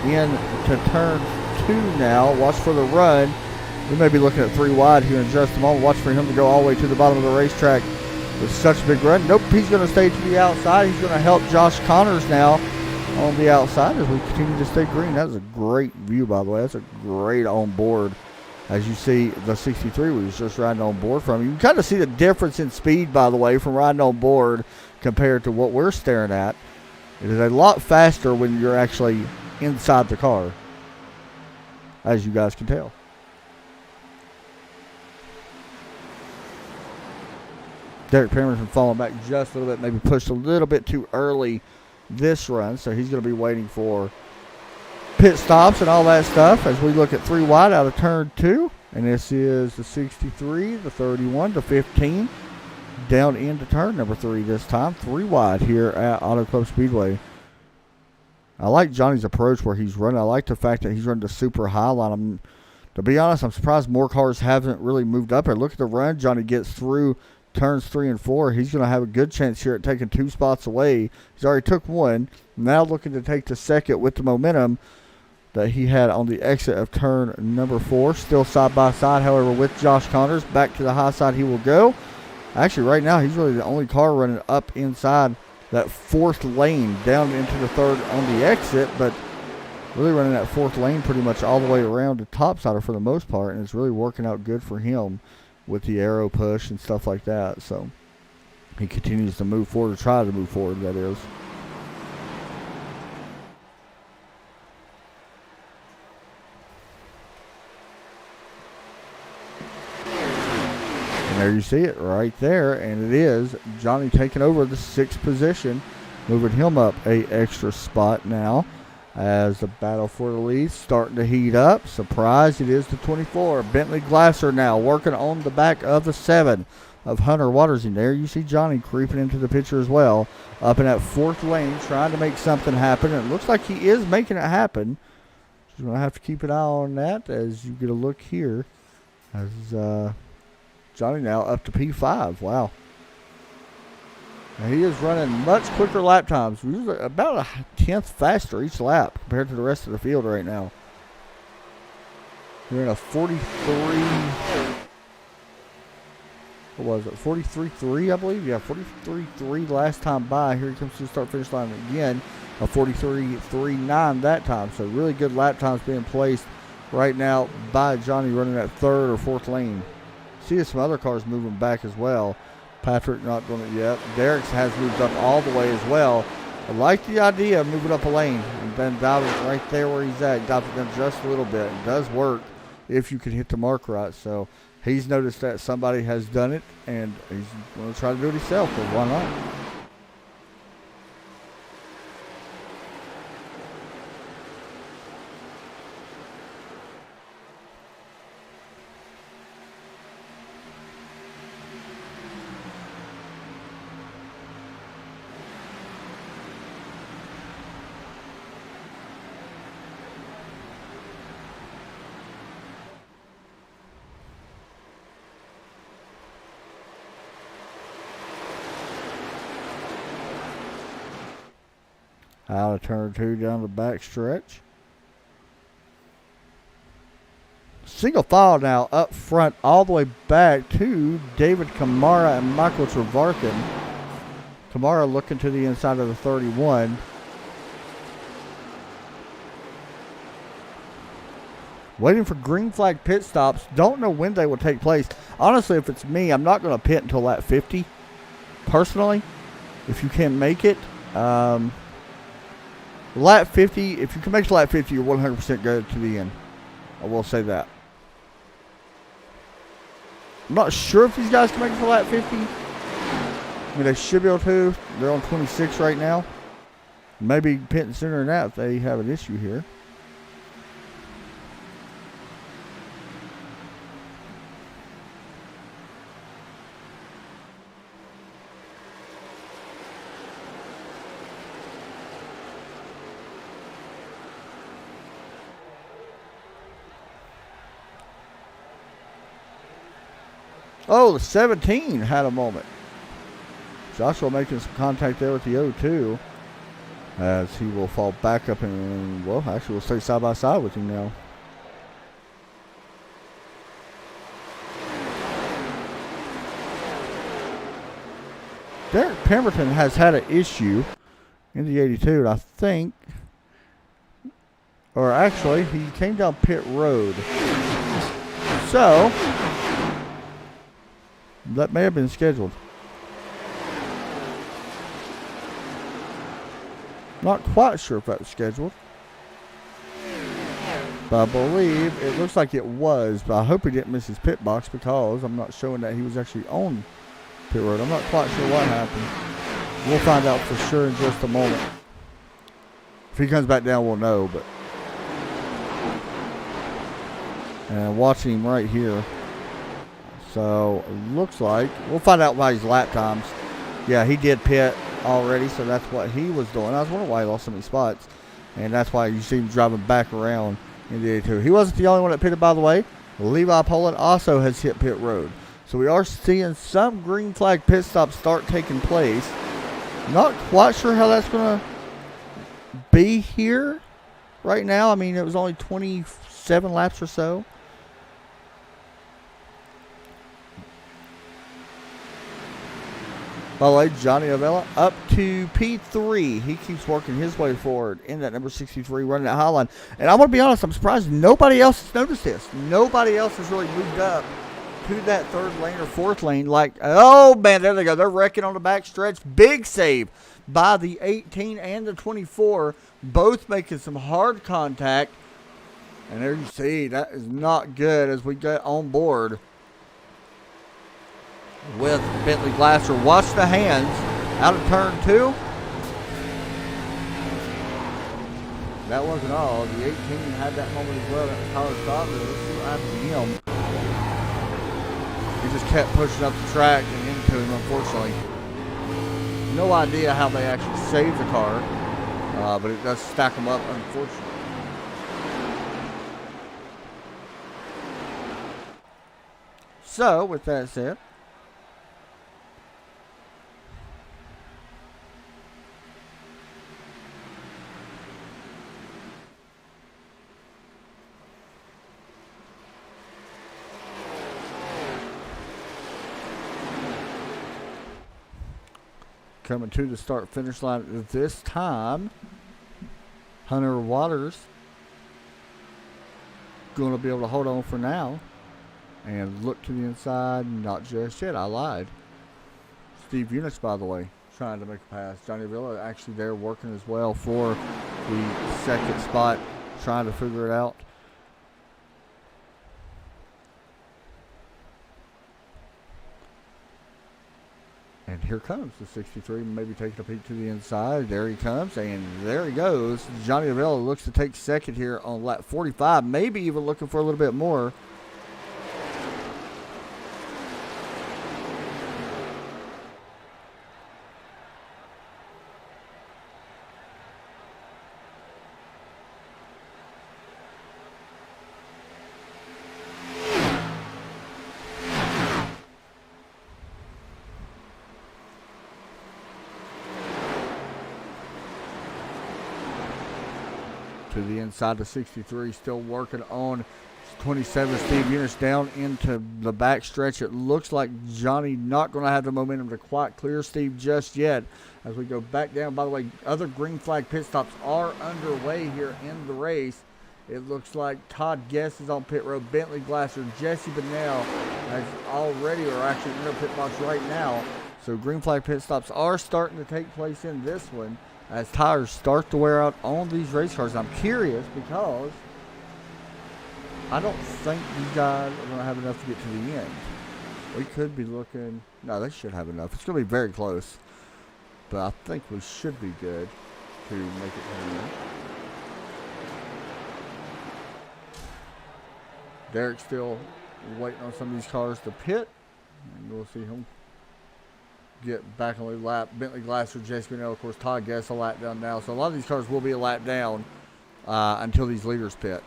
into turn 2 now. Watch for the run. We may be looking at 3 wide here in just a moment. Watch for him to go all the way to the bottom of the racetrack with such a big run. Nope, he's going to stay to the outside. He's going to help Josh Connors now on the outside as we continue to stay green. That was a great view, by the way. That's a great on board. As you see, the 63 we was just riding on board from. You can kind of see the difference in speed, by the way, from riding on board compared to what we're staring at. It is a lot faster when you're actually inside the car, as you guys can tell. Derek Pemberton falling back just a little bit, maybe pushed a little bit too early this run, so he's going to be waiting for pit stops and all that stuff as we look at 3 wide out of turn 2. And this is the 63, the 31, the 15, down into turn number 3 this time. 3 wide here at Auto Club Speedway. I like Johnny's approach where he's running. I like the fact that he's running the super high line. To be honest, I'm surprised more cars haven't really moved up here. Look at the run Johnny gets through turns 3 and 4. He's going to have a good chance here at taking 2 spots away. He's already took 1. Now looking to take the second with the momentum that he had on the exit of turn number 4. Still side by side, however, with Josh Connors. Back to the high side he will go. Actually, right now, he's really the only car running up inside that 4th lane down into the 3rd on the exit, but really running that 4th lane pretty much all the way around the topsider for the most part, and it's really working out good for him with the aero push and stuff like that. So he continues to move forward, or try to move forward, that is. And there you see it right there, and it is Johnny taking over the 6th position, moving him up a extra spot now as the battle for the lead starting to heat up. Surprise, it is the 24. Bentley Glasser now working on the back of the 7 of Hunter Waters. And there you see Johnny creeping into the picture as well, up in that 4th lane, trying to make something happen. And it looks like he is making it happen. Just going to have to keep an eye on that as you get a look here. As Johnny now up to P5. Wow. And he is running much quicker lap times. He's about a 10th faster each lap compared to the rest of the field right now. We're in a 43. What was it? 43.3, I believe. Yeah, 43.3 last time by. Here he comes to the start-finish line again. A 43.39 that time. So really good lap times being placed right now by Johnny running that 3rd or 4th lane. See some other cars moving back as well. Patrick not doing it yet. Derek has moved up all the way as well. I like the idea of moving up a lane and then diving right there where he's at. Dives it down just a little bit. It does work if you can hit the mark right. So he's noticed that somebody has done it, and he's going to try to do it himself, but why not? Out of turn 2 down the back stretch. Single file now up front all the way back to David Kamara and Michael Trevarkin. Kamara looking to the inside of the 31. Waiting for green flag pit stops. Don't know when they will take place. Honestly, if it's me, I'm not going to pit until lap 50. Personally, if you can make it. Lap 50, if you can make to lap 50, you're 100% good to the end. I will say that. I'm not sure if these guys can make it to lap 50. I mean, they should be able to. They're on 26 right now. Maybe pitting sooner than that if they have an issue here. Oh, the 17 had a moment. Joshua making some contact there with the 02. as he will fall back up and, well, actually we'll stay side by side with him now. Derek Pemberton has had an issue in the 82, I think. Or actually, he came down pit road. So, that may have been scheduled. Not quite sure if that was scheduled. But I believe it looks like it was. But I hope he didn't miss his pit box because I'm not showing that he was actually on pit road. I'm not quite sure what happened. We'll find out for sure in just a moment. If he comes back down, we'll know. But and watching him right here. So it looks like we'll find out by his lap times. Yeah, he did pit already, so that's what he was doing. I was wondering why he lost so many spots, and that's why you see him driving back around in the 82. He wasn't the only one that pitted, by the way. Levi Poland also has hit pit road. So we are seeing some green flag pit stops start taking place. Not quite sure how that's going to be here right now. I mean, it was only 27 laps or so. By the way, Johnny Avella up to P3. He keeps working his way forward in that number 63, running that high line. And I'm going to be honest, I'm surprised nobody else has noticed this. Nobody else has really moved up to that third lane or fourth lane. Like, oh, man, there they go. They're wrecking on the back stretch. Big save by the 18 and the 24, both making some hard contact. And there you see, that is not good as we get on board with Bentley Glasser. Watch the hands out of turn 2. That wasn't all. The 18 had that moment as well. That was Tyler Stodler. Let's see what happened to him. He just kept pushing up the track and into him, unfortunately. No idea how they actually saved the car, but it does stack them up, unfortunately. So, with that said, coming to the start-finish line this time, Hunter Waters going to be able to hold on for now and look to the inside. Not just yet. I lied. Steve Eunice, by the way, trying to make a pass. Johnny Villa actually there working as well for the second spot, trying to figure it out. And here comes the 63, maybe taking a peek to the inside. There he comes, and there he goes. Johnny Avella looks to take second here on lap 45, maybe even looking for a little bit more. To the inside of 63, still working on 27. Steve Eunice down into the back stretch. It looks like Johnny not going to have the momentum to quite clear Steve just yet. As we go back down, by the way, other green flag pit stops are underway here in the race. It looks like Todd Guest is on pit road. Bentley Glasser, Jesse Bennell has already, or actually in their pit box right now. So green flag pit stops are starting to take place in this one, as tires start to wear out on these race cars. I'm curious because I don't think these guys are going to have enough to get to the end. We could be looking, no, they should have enough. It's going to be very close, but I think we should be good to make it to the end. Derek's still waiting on some of these cars to pit, and we'll see him get back on the lap. Bentley Glasser, Jace Bennell, of course, Todd Guest a lap down now. So a lot of these cars will be a lap down until these leaders pit.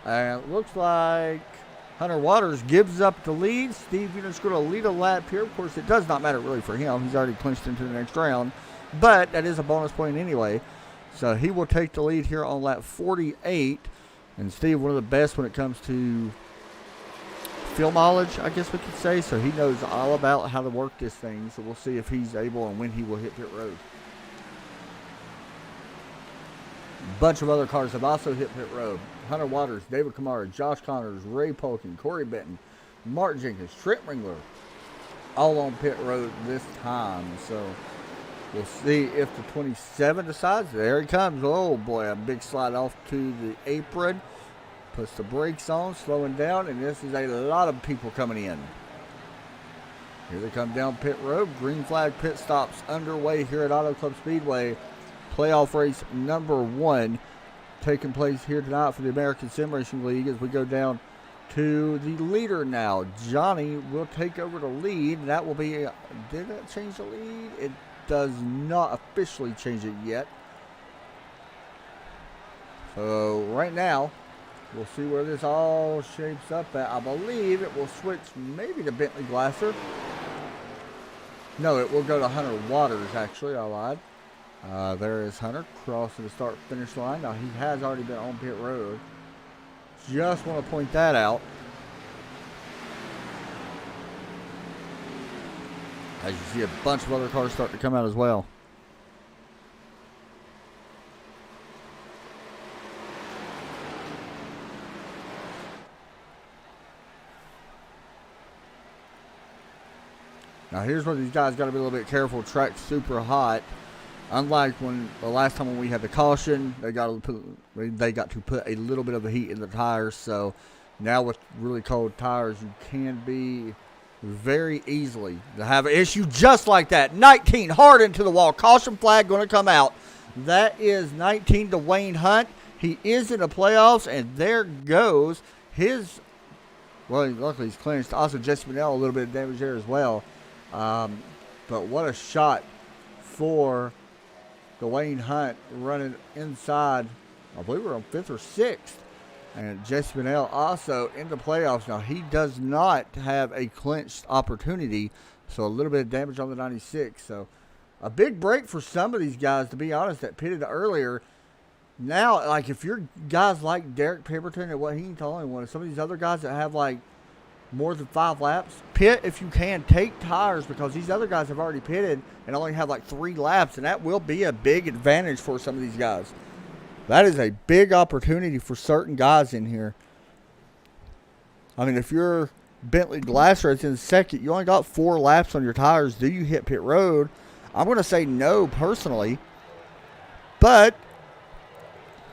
And it looks like Hunter Waters gives up the lead. Steve Unit's going to lead a lap here. Of course, it does not matter really for him. He's already clinched into the next round. But that is a bonus point anyway. So he will take the lead here on lap 48. And Steve, one of the best when it comes to field knowledge, I guess we could say. So he knows all about how to work this thing. So we'll see if he's able and when he will hit pit road. A bunch of other cars have also hit pit road. Hunter Waters, David Kamara, Josh Connors, Ray Polkin, Corey Benton, Mark Jenkins, Trent Ringler, all on pit road this time. So we'll see if the 27 decides. There he comes. Oh boy, a big slide off to the apron. Puts the brakes on, slowing down, and this is a lot of people coming in. Here they come down pit road. Green flag pit stops underway here at Auto Club Speedway. Playoff race number 1 taking place here tonight for the American Sim Racing League as we go down to the leader now. Johnny will take over the lead. And that will be, did that change the lead? It does not officially change it yet. So right now, we'll see where this all shapes up at. I believe it will switch maybe to Bentley Glasser. No, it will go to Hunter Waters, actually. I lied. There is Hunter crossing the start-finish line. Now, he has already been on pit road. Just want to point that out. As you see a bunch of other cars start to come out as well. Now, here's where these guys got to be a little bit careful. Track's super hot. Unlike when the last time when we had the caution, they got to put a little bit of the heat in the tires. So now with really cold tires, you can be very easily to have an issue just like that. 19 hard into the wall. Caution flag going to come out. That is 19 to Wayne Hunt. He is in the playoffs, and there goes his. Well, luckily he's clinched. Also, Jesse Manell, a little bit of damage there as well. But what a shot for Wayne Hunt running inside. I believe we're on 5th or 6th. And Jesse Manell also in the playoffs. Now, he does not have a clinched opportunity. So, a little bit of damage on the 96. So, a big break for some of these guys, to be honest, that pitted earlier. Now, like, if you're guys like Derek Pemberton and what he's telling one, some of these other guys that have, like, more than 5 laps, pit if you can. Take tires because these other guys have already pitted and only have like 3 laps, and that will be a big advantage for some of these guys. That is a big opportunity for certain guys in here. I mean, if you're Bentley Glasser that's in second, you only got 4 laps on your tires. Do you hit pit road? I'm going to say no personally, but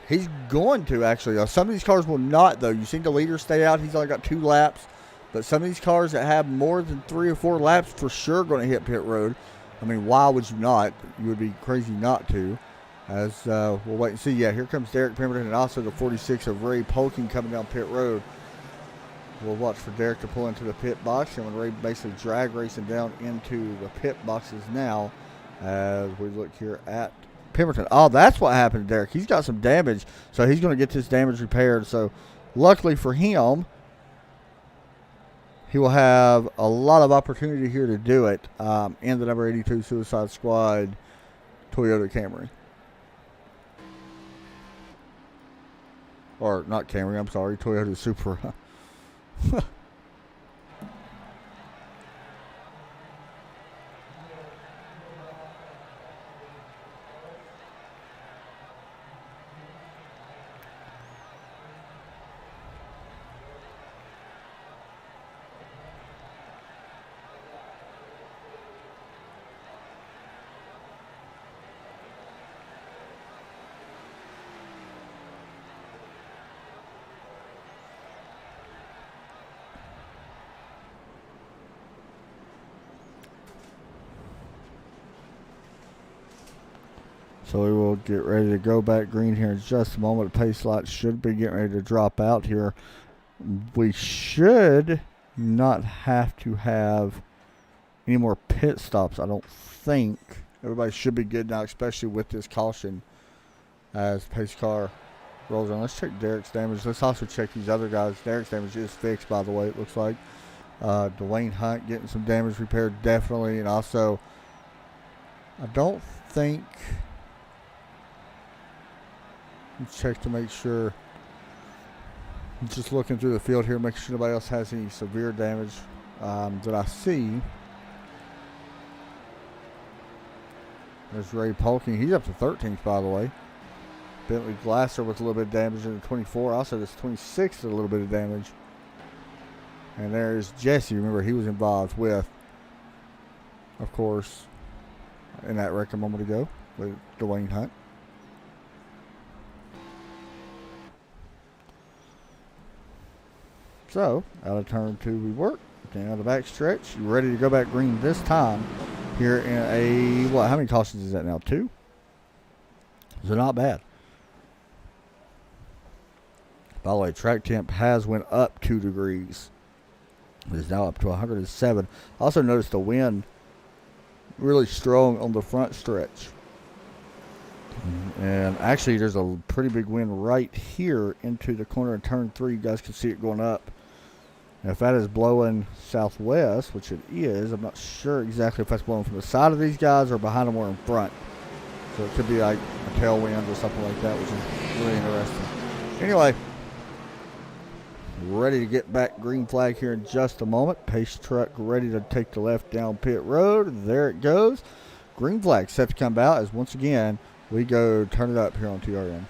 he's going to actually. Now, some of these cars will not, though. You seen the leader stay out. He's only got 2 laps. But some of these cars that have more than 3 or 4 laps for sure going to hit pit road. I mean, why would you not? You would be crazy not to. As we'll wait and see. Yeah, here comes Derek Pemberton and also the 46 of Ray Polkin coming down pit road. We'll watch for Derek to pull into the pit box. And when Ray basically drag racing down into the pit boxes now as we look here at Pemberton. Oh, that's what happened to Derek. He's got some damage, so he's going to get this damage repaired. So luckily for him, he will have a lot of opportunity here to do it in the number 82 Suicide Squad Toyota Camry. Or not Camry, I'm sorry, Toyota Supra. So we will get ready to go back green here in just a moment. The pace light should be getting ready to drop out here. We should not have to have any more pit stops, I don't think. Everybody should be good now, especially with this caution as pace car rolls around. Let's check Derek's damage. Let's also check these other guys. Derek's damage is fixed, by the way, it looks like. Dwayne Hunt getting some damage repaired, definitely. And also, I don't think... Let's check to make sure. Just looking through the field here, making sure nobody else has any severe damage that I see. There's Ray Polking. He's up to 13th, by the way. Bentley Glasser with a little bit of damage in the 24. Also, this 26 a little bit of damage. And there's Jesse. Remember, he was involved with, of course, in that wreck a moment ago with Dwayne Hunt. So, out of turn 2 we work. Down the back stretch. You ready to go back green this time here in a, what, how many cautions is that now? 2? So not bad. By the way, track temp has went up 2 degrees. It is now up to 107. Also notice the wind really strong on the front stretch. And actually there's a pretty big wind right here into the corner of turn 3. You guys can see it going up. Now, if that is blowing southwest, which it is, I'm not sure exactly if that's blowing from the side of these guys or behind them or in front. So it could be like a tailwind or something like that, which is really interesting. Anyway, ready to get back green flag here in just a moment. Pace truck ready to take the left down pit road. There it goes. Green flag set to come out as once again we go turn it up here on TRN.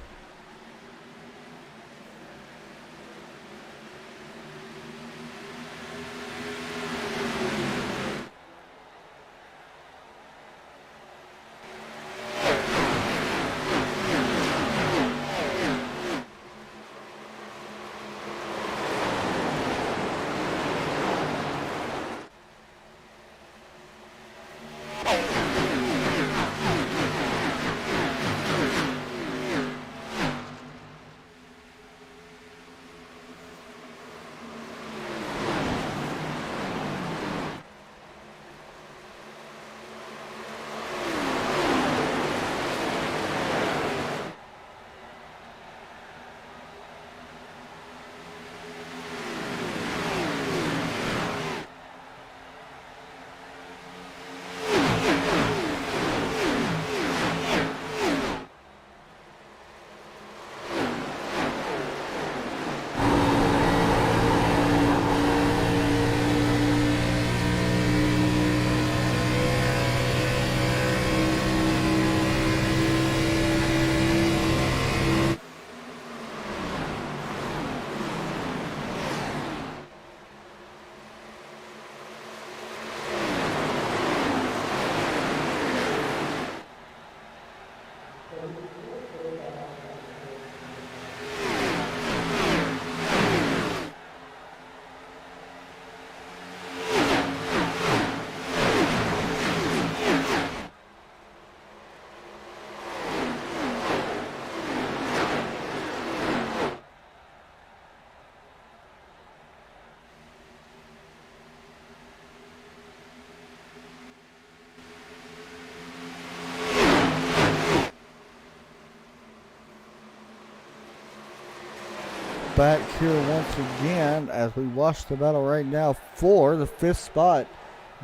Back here once again as we watch the battle right now for the 5th spot.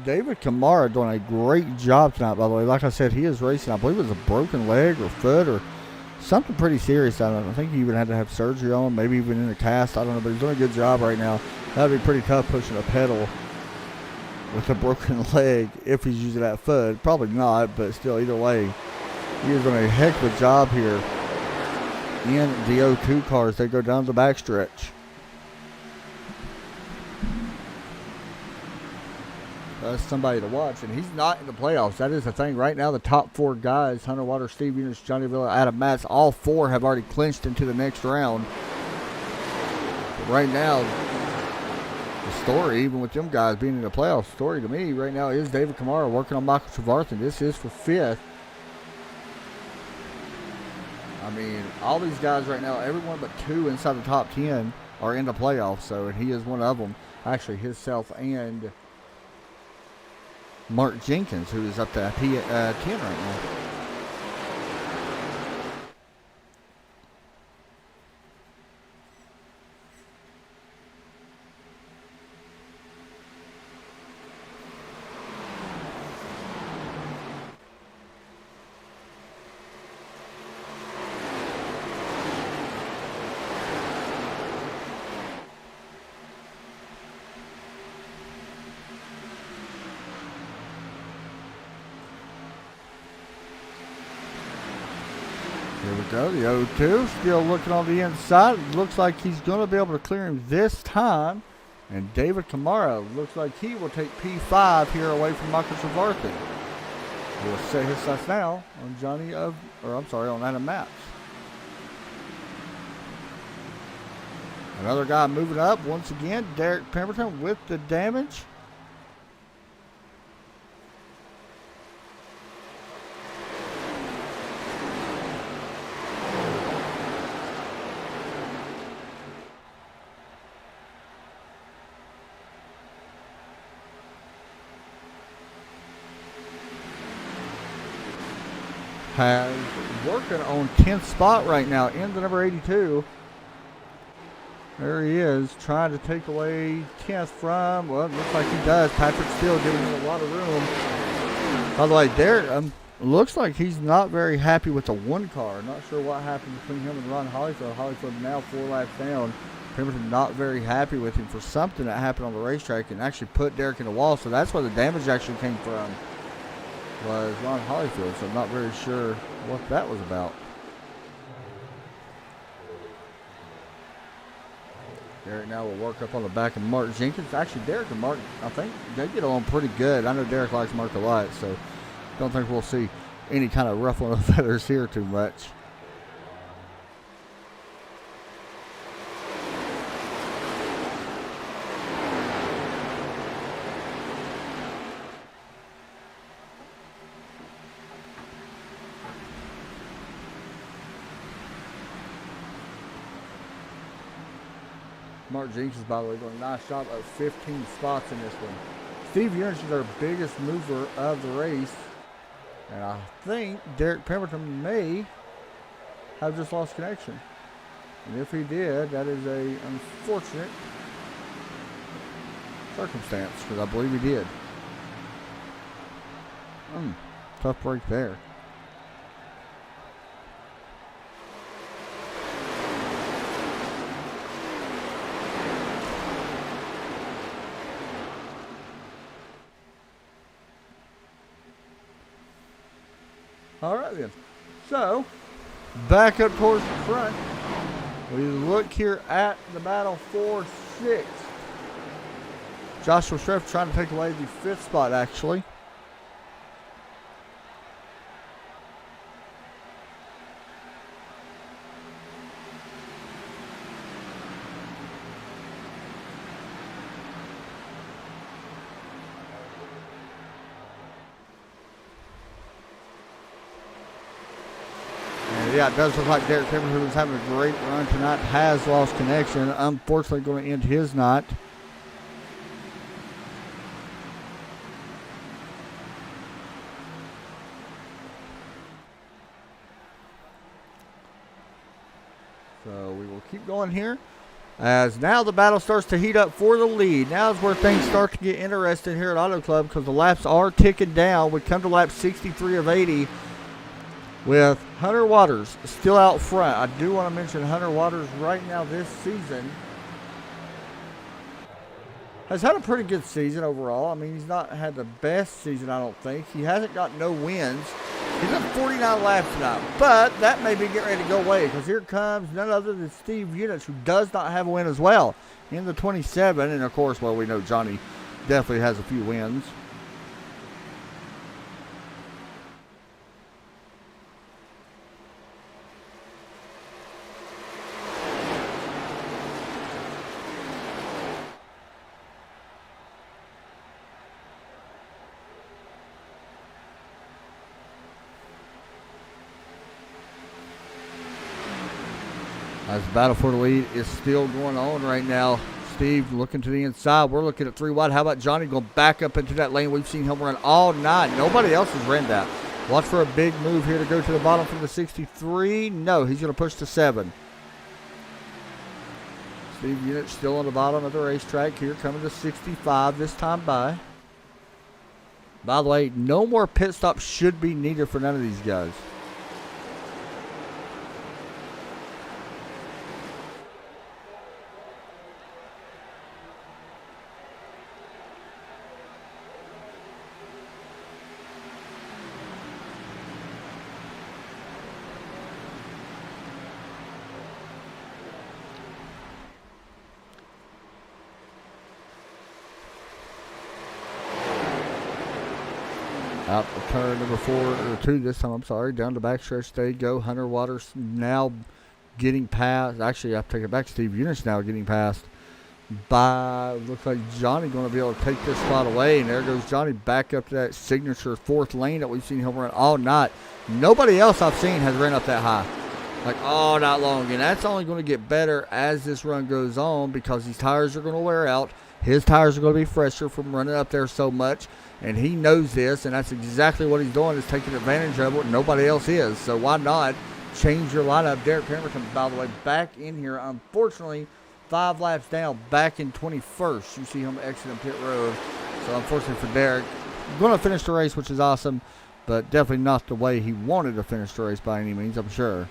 David Kamara doing a great job tonight, by the way. Like I said, he is racing. I believe it was a broken leg or foot or something pretty serious. I don't know. I think he even had to have surgery on, maybe even in a cast. I don't know, but he's doing a good job right now. That would be pretty tough pushing a pedal with a broken leg if he's using that foot. Probably not, but still, either way, he is doing a heck of a job here in the O2 cars. They go down the backstretch. That's somebody to watch, and he's not in the playoffs. That is the thing. Right now, the top 4 guys, Hunter Waters, Steve Eunice, Johnny Villa, Adam Matz, all 4 have already clinched into the next round. But right now, the story, even with them guys being in the playoffs, story to me right now is David Kamara working on Michael Trevarthen. This is for 5th. I mean, all these guys right now, everyone but 2 inside the top 10 are in the playoffs, so, and he is one of them. Actually, himself and Mark Jenkins, who is up to 10 right now. Here we go, the 0-2, still looking on the inside. Looks like he's going to be able to clear him this time. And David Kamara looks like he will take P5 here away from Michael Trevarthen. He'll set his sights now on Adam Matz. Another guy moving up once again, Derek Pemberton with the damage. Has working on 10th spot right now in the number 82. There he is, trying to take away 10th from, well, it looks like he does. Patrick Steele giving him a lot of room. By the way, Derek looks like he's not very happy with the one car. Not sure what happened between him and Ron Hollyfield. Hollyfield now 4 laps down. Pemberton not very happy with him for something that happened on the racetrack and actually put Derek in the wall. So that's where the damage actually came from, was Ron Hollyfield. So I'm not very sure what that was about. Derek now will work up on the back of Mark Jenkins. Actually, Derek and Mark, I think they get along pretty good. I know Derek likes Mark a lot, so don't think we'll see any kind of ruffling of feathers here too much. Mark Jenkins, by the way, doing a nice job of 15 spots in this one. Steve Unich is our biggest mover of the race. And I think Derek Pemberton may have just lost connection. And if he did, that is a unfortunate circumstance, because I believe he did. Tough break there. All right then. So, back up towards the front. We look here at the battle for 6th. Joshua Shrift trying to take away the 5th spot, actually. Yeah, it does look like Derek Pemberton, who's having a great run tonight, has lost connection. Unfortunately, going to end his night. So we will keep going here, as now the battle starts to heat up for the lead. Now is where things start to get interesting here at Auto Club, because the laps are ticking down. We come to lap 63 of 80. With Hunter Waters still out front. I do want to mention Hunter Waters right now this season has had a pretty good season overall. I mean, he's not had the best season, I don't think. He hasn't got no wins. He's done 49 laps tonight, but that may be getting ready to go away, because here comes none other than Steve Unich, who does not have a win as well in the 27. And of course, well, we know Johnny definitely has a few wins. As the battle for the lead is still going on right now. Steve looking to the inside. We're looking at 3 wide. How about Johnny going back up into that lane? We've seen him run all night. Nobody else has ran that. Watch for a big move here to go to the bottom from the 63. No, he's going to push to 7. Steve Unich still on the bottom of the racetrack here, coming to 65 this time by. By the way, no more pit stops should be needed for none of these guys. Out of turn number 4 or 2 this time. I'm sorry. Down the backstretch they go. Hunter Waters now getting past. Actually, I have to take it back. Steve Eunice now getting past by, looks like Johnny going to be able to take this spot away. And there goes Johnny back up to that signature 4th lane that we've seen him run all night. Nobody else I've seen has ran up that high like all night long. And that's only going to get better as this run goes on because these tires are going to wear out. His tires are going to be fresher from running up there so much. And he knows this, and that's exactly what he's doing, is taking advantage of what nobody else is. So why not change your lineup? Derek Pemberton, by the way, back in here. Unfortunately, 5 laps down, back in 21st. You see him exiting pit road. So unfortunately for Derek, going to finish the race, which is awesome, but definitely not the way he wanted to finish the race by any means, I'm sure.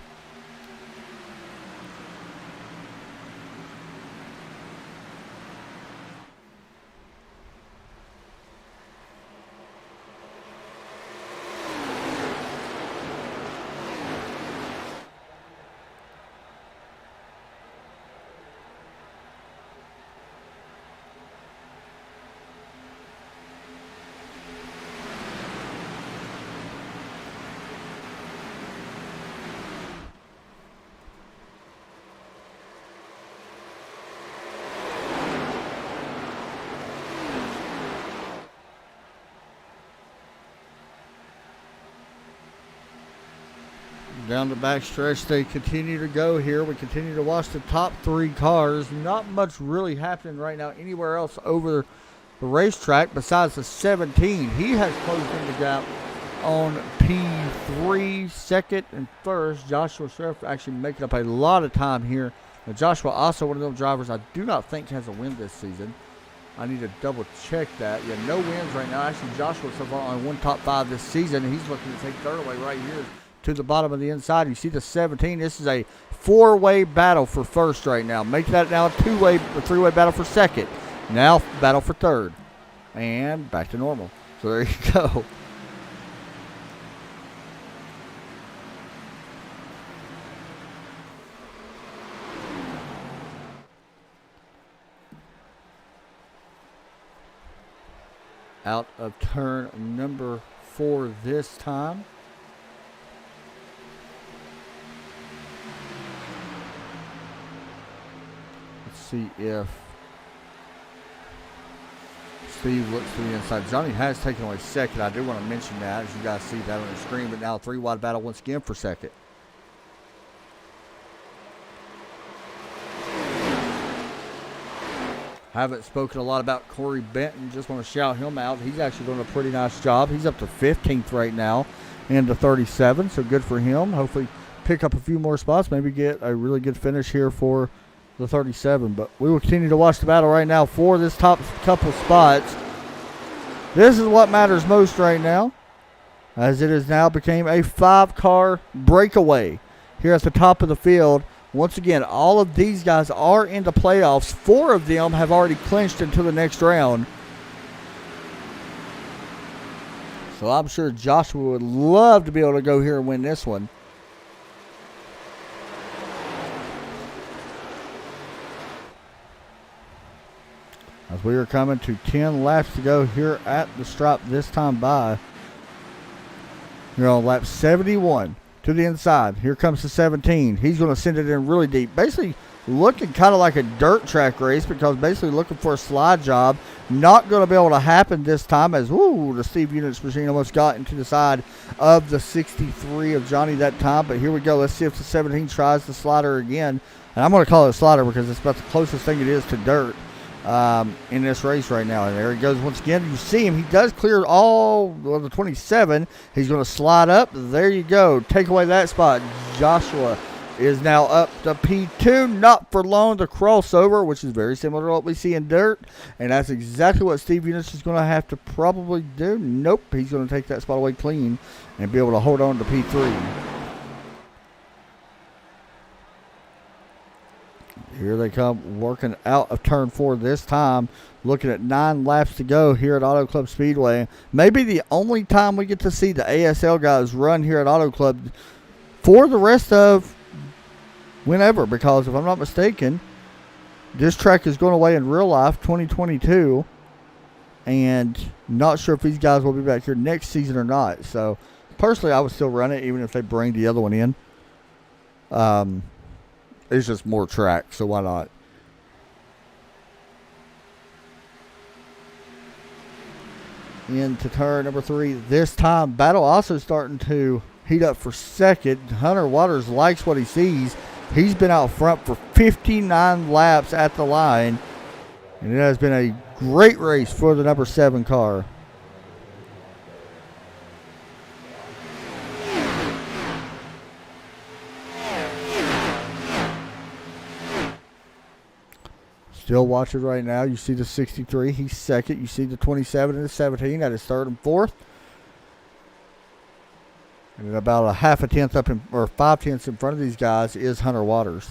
Down the backstretch, they continue to go here. We continue to watch the top 3 cars. Not much really happening right now anywhere else over the racetrack besides the 17. He has closed in the gap on P3, 2nd and 1st. Joshua Sheriff actually making up a lot of time here. Now, Joshua also one of those drivers I do not think has a win this season. I need to double check that. Yeah, no wins right now. Actually, Joshua so far on 1 top 5 this season. And he's looking to take 3rd away right here to the bottom of the inside. You see the 17. This is a 4-way battle for 1st right now. Make that now a 2-way, a 3-way battle for 2nd. Now battle for 3rd. And back to normal. So there you go. Out of turn number 4 this time. See if Steve looks to the inside. Johnny has taken away 2nd. I do want to mention that, as you guys see that on the screen. But now 3-wide battle once again for 2nd. Haven't spoken a lot about Corey Benton. Just want to shout him out. He's actually doing a pretty nice job. He's up to 15th right now into 37. So good for him. Hopefully pick up a few more spots. Maybe get a really good finish here for the 37, but we will continue to watch the battle right now for this top couple spots. This is what matters most right now, as it has now became a 5-car breakaway here at the top of the field. Once again, all of these guys are in the playoffs. 4 of them have already clinched into the next round. So I'm sure Joshua would love to be able to go here and win this one. As we are coming to 10 laps to go here at the stripe this time by. You're on lap 71 to the inside. Here comes the 17. He's going to send it in really deep. Basically looking kind of like a dirt track race because basically looking for a slide job. Not going to be able to happen this time as, the Steve Eunice machine almost got into the side of the 63 of Johnny that time. But here we go. Let's see if the 17 tries the slider again. And I'm going to call it a slider because it's about the closest thing it is to dirt. In this race right now. And there he goes once again. You see him. He does clear all the 27. He's going to slide up. There you go. Take away that spot. Joshua is now up to P2. Not for long. The crossover, which is very similar to what we see in dirt. And that's exactly what Steve Eunice is going to have to probably do. Nope. He's going to take that spot away clean and be able to hold on to P3. Here they come, working out of turn 4 this time. Looking at 9 laps to go here at Auto Club Speedway. Maybe the only time we get to see the ASL guys run here at Auto Club for the rest of whenever. Because if I'm not mistaken, this track is going away in real life 2022. and not sure if these guys will be back here next season or not. So, personally, I would still run it even if they bring the other one in. It's just more track, so why not? Into turn number 3. This time, Battle also starting to heat up for second. Hunter Waters likes what he sees. He's been out front for 59 laps at the line. And it has been a great race for the number 7 car. Still watching right now. You see the 63. He's second. You see the 27 and the 17. That is third and fourth. And about a half a tenth up in, or 5/10 in front of these guys is Hunter Waters.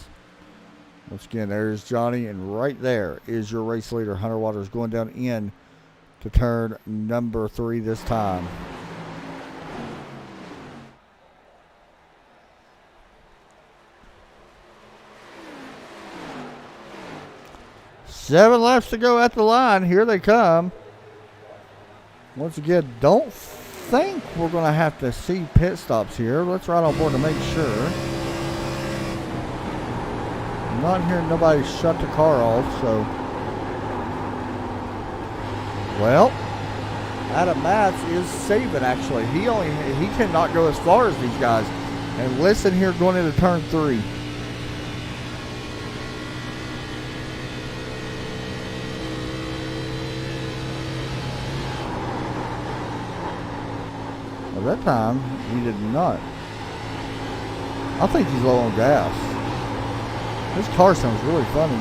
Once again, there's Johnny, and right there is your race leader, Hunter Waters, going down in to turn number 3 this time. Seven laps to go at the line. Here they come. Once again, don't think we're going to have to see pit stops here. Let's ride on board to make sure. I'm not hearing nobody shut the car off, so. Well, Adam Matz is saving, actually. He cannot go as far as these guys. And listen here going into turn 3. That time, he did not. I think he's low on gas. This car sounds really funny.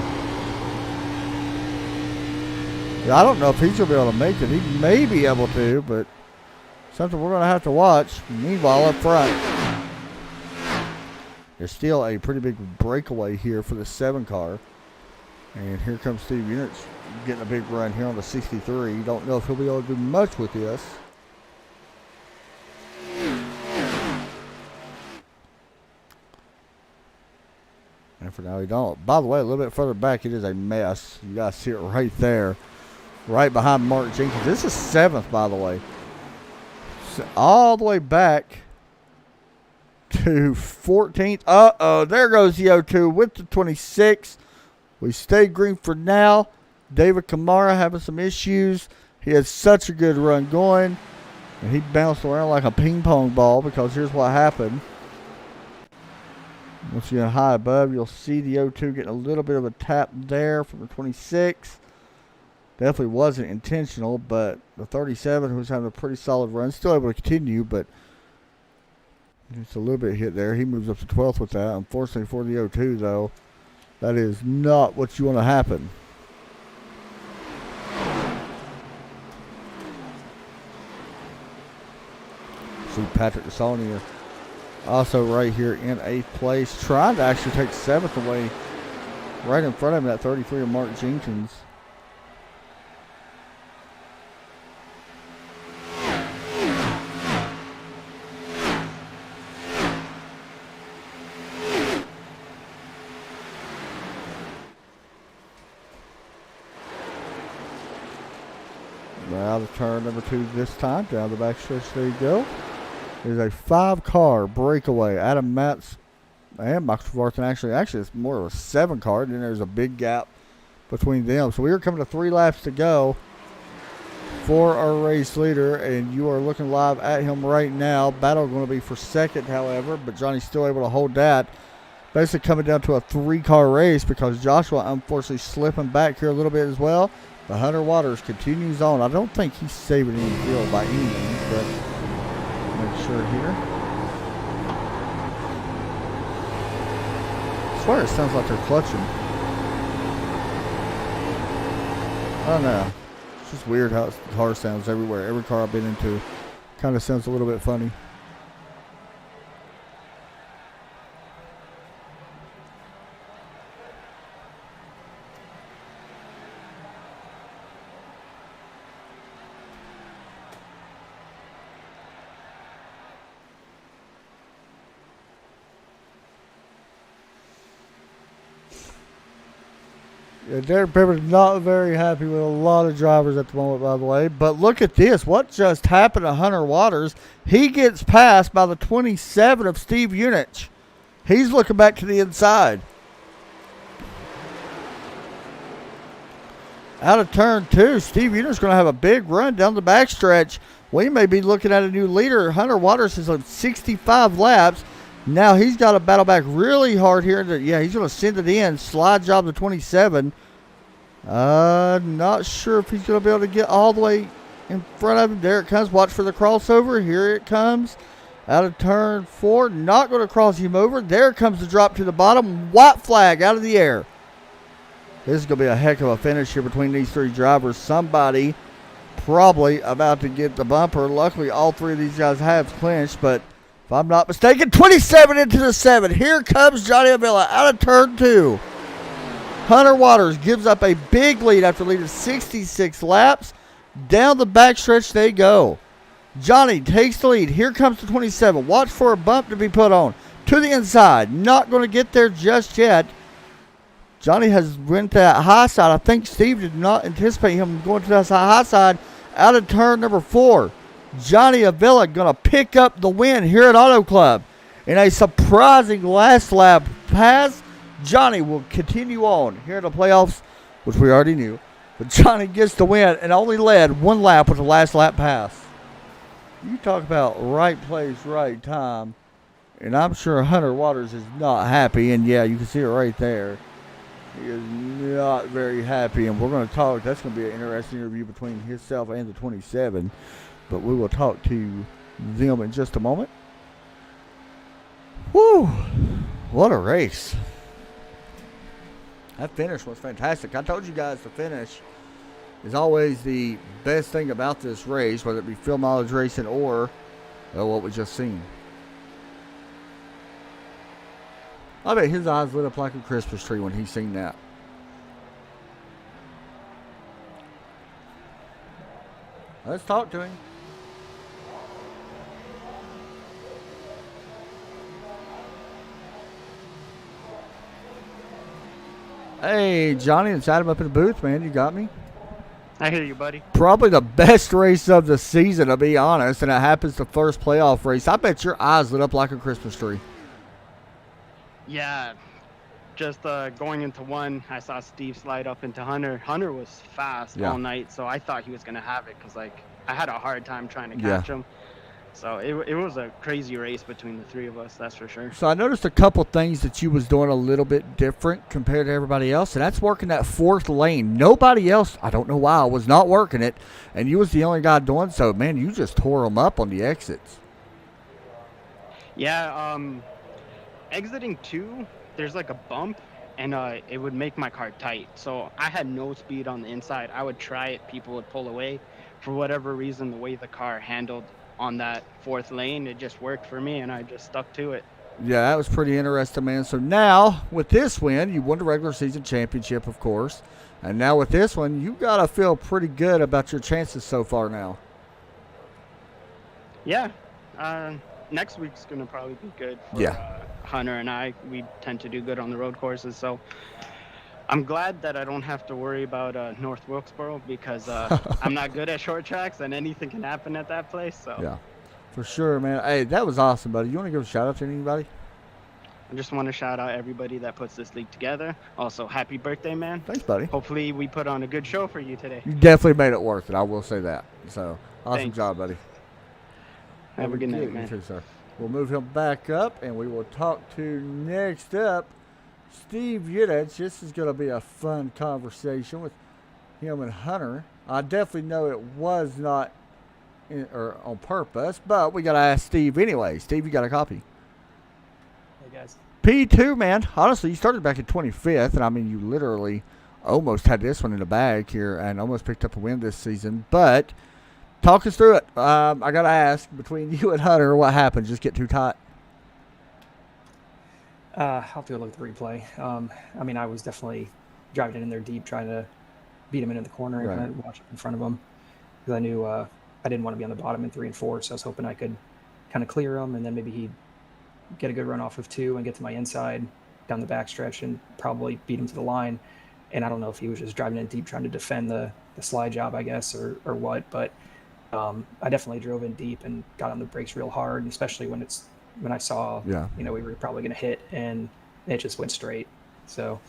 Yeah, I don't know if he's going to be able to make it. He may be able to, but something we're going to have to watch. Meanwhile, up front, there's still a pretty big breakaway here for the 7 car. And here comes Steve Units getting a big run here on the 63. Don't know if he'll be able to do much with this. And for now, we don't. By the way, a little bit further back, it is a mess. You guys see it right there. Right behind Mark Jenkins. This is 7th, by the way. So all the way back to 14th. Uh-oh, there goes the O2 with the 26. We stay green for now. David Kamara having some issues. He had such a good run going. And he bounced around like a ping pong ball because here's what happened. Once you get high above, you'll see the O2 getting a little bit of a tap there from the 26. Definitely wasn't intentional, but the 37, who was having a pretty solid run, still able to continue, but just a little bit hit there. He moves up to 12th with that. Unfortunately for the O2, though, that is not what you want to happen. See Patrick Desaulnier also right here in 8th place, trying to actually take 7th away right in front of him, that 33 of Mark Jenkins. Now the turn number 2 this time, down the back stretch, there you go. There's a 5-car breakaway. Adam Matz and Max Schwartzen. Actually, it's more of a 7-car. And then there's a big gap between them. So we are coming to 3 laps to go for our race leader. And you are looking live at him right now. Battle going to be for second, however. But Johnny's still able to hold that. Basically coming down to a 3-car race because Joshua unfortunately slipping back here a little bit as well. The Hunter Waters continues on. I don't think he's saving any field by any means, but make sure here. I swear it sounds like they're clutching. I don't know. It's just weird how the car sounds everywhere. Every car I've been into kind of sounds a little bit funny. Yeah, Derek Pepper's not very happy with a lot of drivers at the moment, by the way. But look at this. What just happened to Hunter Waters? He gets passed by the 27 of Steve Unich. He's looking back to the inside. Out of turn 2, Steve Unich's going to have a big run down the backstretch. We may be looking at a new leader. Hunter Waters is on 65 laps. Now he's got to battle back really hard here. Yeah, he's going to send it in. Slide job to 27. Not sure if he's going to be able to get all the way in front of him. There it comes. Watch for the crossover. Here it comes. Out of turn 4. Not going to cross him over. There comes the drop to the bottom. White flag out of the air. This is going to be a heck of a finish here between these three drivers. Somebody probably about to get the bumper. Luckily, all three of these guys have clinched, but if I'm not mistaken, 27 into the 7. Here comes Johnny Avila out of turn 2. Hunter Waters gives up a big lead after leading 66 laps. Down the backstretch they go. Johnny takes the lead. Here comes the 27. Watch for a bump to be put on. To the inside. Not going to get there just yet. Johnny has went to that high side. I think Steve did not anticipate him going to that high side. Out of turn number 4. Johnny Avila going to pick up the win here at Auto Club. In a surprising last lap pass, Johnny will continue on here in the playoffs, which we already knew. But Johnny gets the win and only led one lap with the last lap pass. You talk about right place, right time. And I'm sure Hunter Waters is not happy. And yeah, you can see it right there. He is not very happy. And we're going to talk. That's going to be an interesting interview between himself and the 27. But we will talk to them in just a moment. Woo! What a race. That finish was fantastic. I told you guys the finish is always the best thing about this race, whether it be field mileage racing or what we just seen. I bet his eyes lit up like a Christmas tree when he seen that. Let's talk to him. Hey, Johnny, inside him up in the booth, man. You got me? I hear you, buddy. Probably the best race of the season, to be honest, and it happens the first playoff race. I bet your eyes lit up like a Christmas tree. Yeah, just going into one, I saw Steve slide up into Hunter. Hunter was fast all night, so I thought he was going to have it because, like, I had a hard time trying to catch him. So it was a crazy race between the three of us, that's for sure. So I noticed a couple things that you was doing a little bit different compared to everybody else, and that's working that fourth lane. Nobody else, I don't know why, was not working it, and you was the only guy doing so. Man, you just tore them up on the exits. Yeah, exiting 2, there's like a bump, and it would make my car tight. So I had no speed on the inside. I would try it, people would pull away. For whatever reason, the way the car handled on that fourth lane, it just worked for me, and I just stuck to it. Yeah, that was pretty interesting, man. So now, with this win, you won the regular season championship, of course. And now with this one, you got to feel pretty good about your chances so far now. Yeah. Next week's going to probably be good for Hunter and I. We tend to do good on the road courses, so I'm glad that I don't have to worry about North Wilkesboro because I'm not good at short tracks and anything can happen at that place. So yeah, for sure, man. Hey, that was awesome, buddy. You want to give a shout out to anybody? I just want to shout out everybody that puts this league together. Also, happy birthday, man. Thanks, buddy. Hopefully we put on a good show for you today. You definitely made it worth it. I will say that. So awesome Thanks. Job, buddy. Have a good night, man. You too, sir. We'll move him back up, and we will talk to next up Steve Unich. This is going to be a fun conversation with him and Hunter. I definitely know it was not on purpose, but we got to ask Steve anyway. Steve, you got a copy? Hey, guys. P2, man. Honestly, you started back in 25th, and I mean, you literally almost had this one in the bag here and almost picked up a win this season. But talk us through it. I got to ask, between you and Hunter, what happened? Just get too tight? I'll have to go look at the replay. I mean, I was definitely driving it in there deep, trying to beat him into the corner and kind of watch up in front of him because I knew I didn't want to be on the bottom in 3 and 4, so I was hoping I could kind of clear him and then maybe he'd get a good run off of 2 and get to my inside down the backstretch and probably beat him to the line. and I don't know if he was just driving in deep trying to defend the slide job, I guess, or what. But I definitely drove in deep and got on the brakes real hard, and especially when I saw Yeah. we were probably going to hit, and it just went straight. So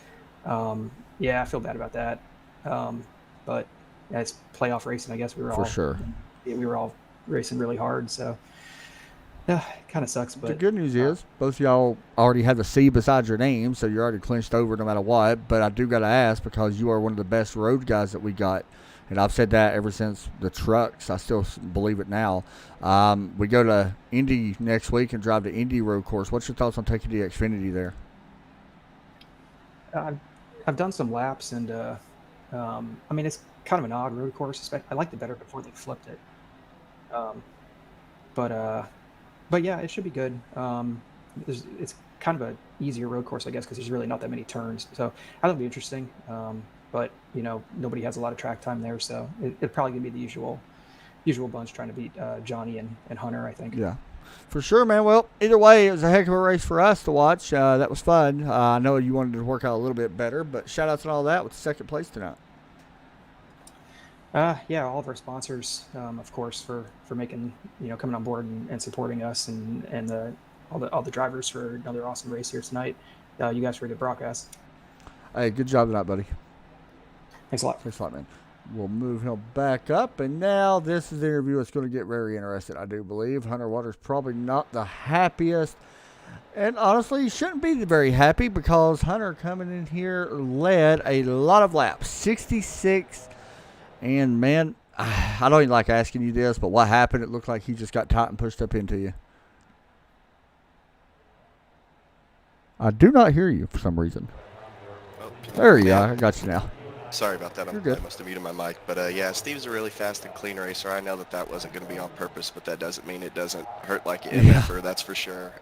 yeah, I feel bad about that. But yeah, it's playoff racing. I guess we were For all sure. we were all racing really hard. So yeah, it kind of sucks. The But good news is both of y'all already have the C beside your name, so you're already clinched over no matter what. But I do got to ask, because you are one of the best road guys that we got, and I've said that ever since the trucks. I still believe it now. We go to Indy next week and drive the Indy road course. What's your thoughts on taking the Xfinity there? I've done some laps, and I mean, it's kind of an odd road course. I liked it better before they flipped it. But yeah, it should be good. It's kind of an easier road course, I guess, because there's really not that many turns. So I think it'll be interesting. But nobody has a lot of track time there, so it's probably gonna be the usual bunch trying to beat Johnny and Hunter, I think. Yeah, for sure, man. Well, either way, it was a heck of a race for us to watch. That was fun. I know you wanted to work out a little bit better, but shout outs and all that with second place tonight. Yeah, all of our sponsors, of course, for making coming on board and supporting us, and all the drivers for another awesome race here tonight. You guys for a good broadcast. Hey, good job tonight, buddy. Thanks a lot. Thanks a lot, man. We'll move him back up, and now this is the interview that's going to get very interesting, I do believe. Hunter Waters probably not the happiest, and honestly, he shouldn't be very happy, because Hunter coming in here led a lot of laps, 66, and man, I don't even like asking you this, but what happened? It looked like he just got tight and pushed up into you. I do not hear you for some reason. Oh, There you are. I got you now. Sorry about that. You're good. I must have muted my mic. But yeah, Steve's a really fast and clean racer. I know that wasn't going to be on purpose, but that doesn't mean it doesn't hurt like an MFer, that's for sure.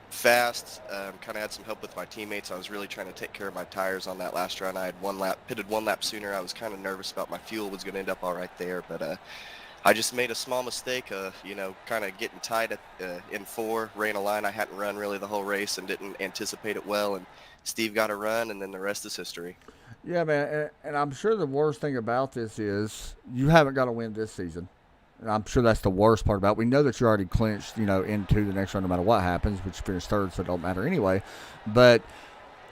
Fast, kind of had some help with my teammates. I was really trying to take care of my tires on that last run. I had pitted one lap sooner. I was kind of nervous about my fuel was going to end up all right there, but I just made a small mistake, kind of getting tight in 4, ran a line I hadn't run really the whole race and didn't anticipate it well, and Steve got a run, and then the rest is history. Yeah, man, and I'm sure the worst thing about this is you haven't got to win this season. And I'm sure that's the worst part about it. We know that you're already clinched, into the next round no matter what happens, which you finished third, so it don't matter anyway. But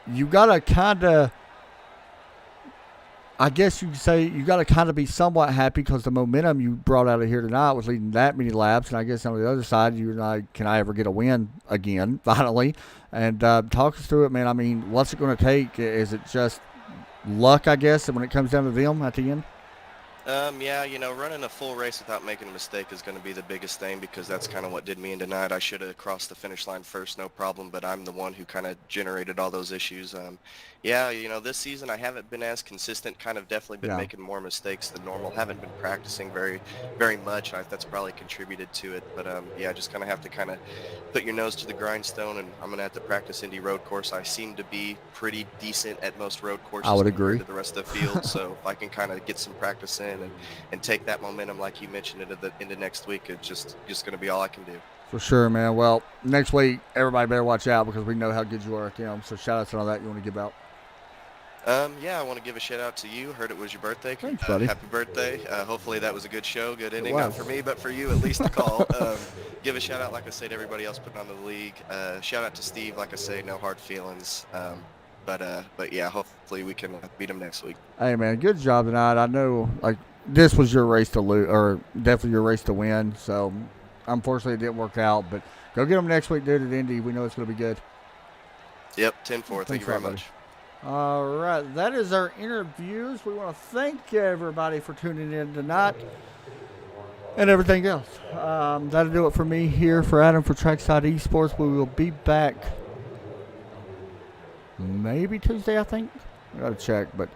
you got to kind of, I guess you could say, you got to kind of be somewhat happy, because the momentum you brought out of here tonight was leading that many laps. And I guess on the other side, you're like, can I ever get a win again, finally? And talk us through it, man. I mean, what's it going to take? Is it just luck, I guess, when it comes down to them at the end? Running a full race without making a mistake is going to be the biggest thing, because that's kind of what did me in tonight. I should have crossed the finish line first, no problem, but I'm the one who kind of generated all those issues. This season I haven't been as consistent, kind of definitely been making more mistakes than normal. Haven't been practicing very, very much. That's probably contributed to it, but just kind of have to kind of put your nose to the grindstone, and I'm going to have to practice Indy road course. I seem to be pretty decent at most road courses. I would compared agree. to the rest of the field, so if I can kind of get some practice in and take that momentum, like you mentioned, into next week, it's just going to be all I can do. For sure, man. Well, next week, everybody better watch out, because we know how good you are at them. So shout outs and all that you want to give out. I want to give a shout out to you. Heard it was your birthday. Thanks, buddy. Happy birthday. Hopefully that was a good show, good ending. was. Not for me, but for you, at least a call. Give a shout out, like I say, to everybody else putting on the league. Shout out to Steve. Like I say, no hard feelings. But yeah, hopefully we can beat him next week. Hey, man, good job tonight. I know, this was your race to lose, or definitely your race to win. So, unfortunately, it didn't work out. But go get them next week, dude, at Indy. We know it's going to be good. Yep, 10-4. Thank you very much. All right, that is our interviews. We want to thank everybody for tuning in tonight and everything else. That'll do it for me here for Adam for Trackside Esports. We will be back maybe Tuesday, I think. I got to check, but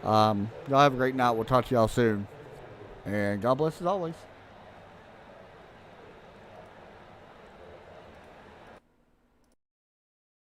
y'all have a great night. We'll talk to y'all soon. And God bless as always.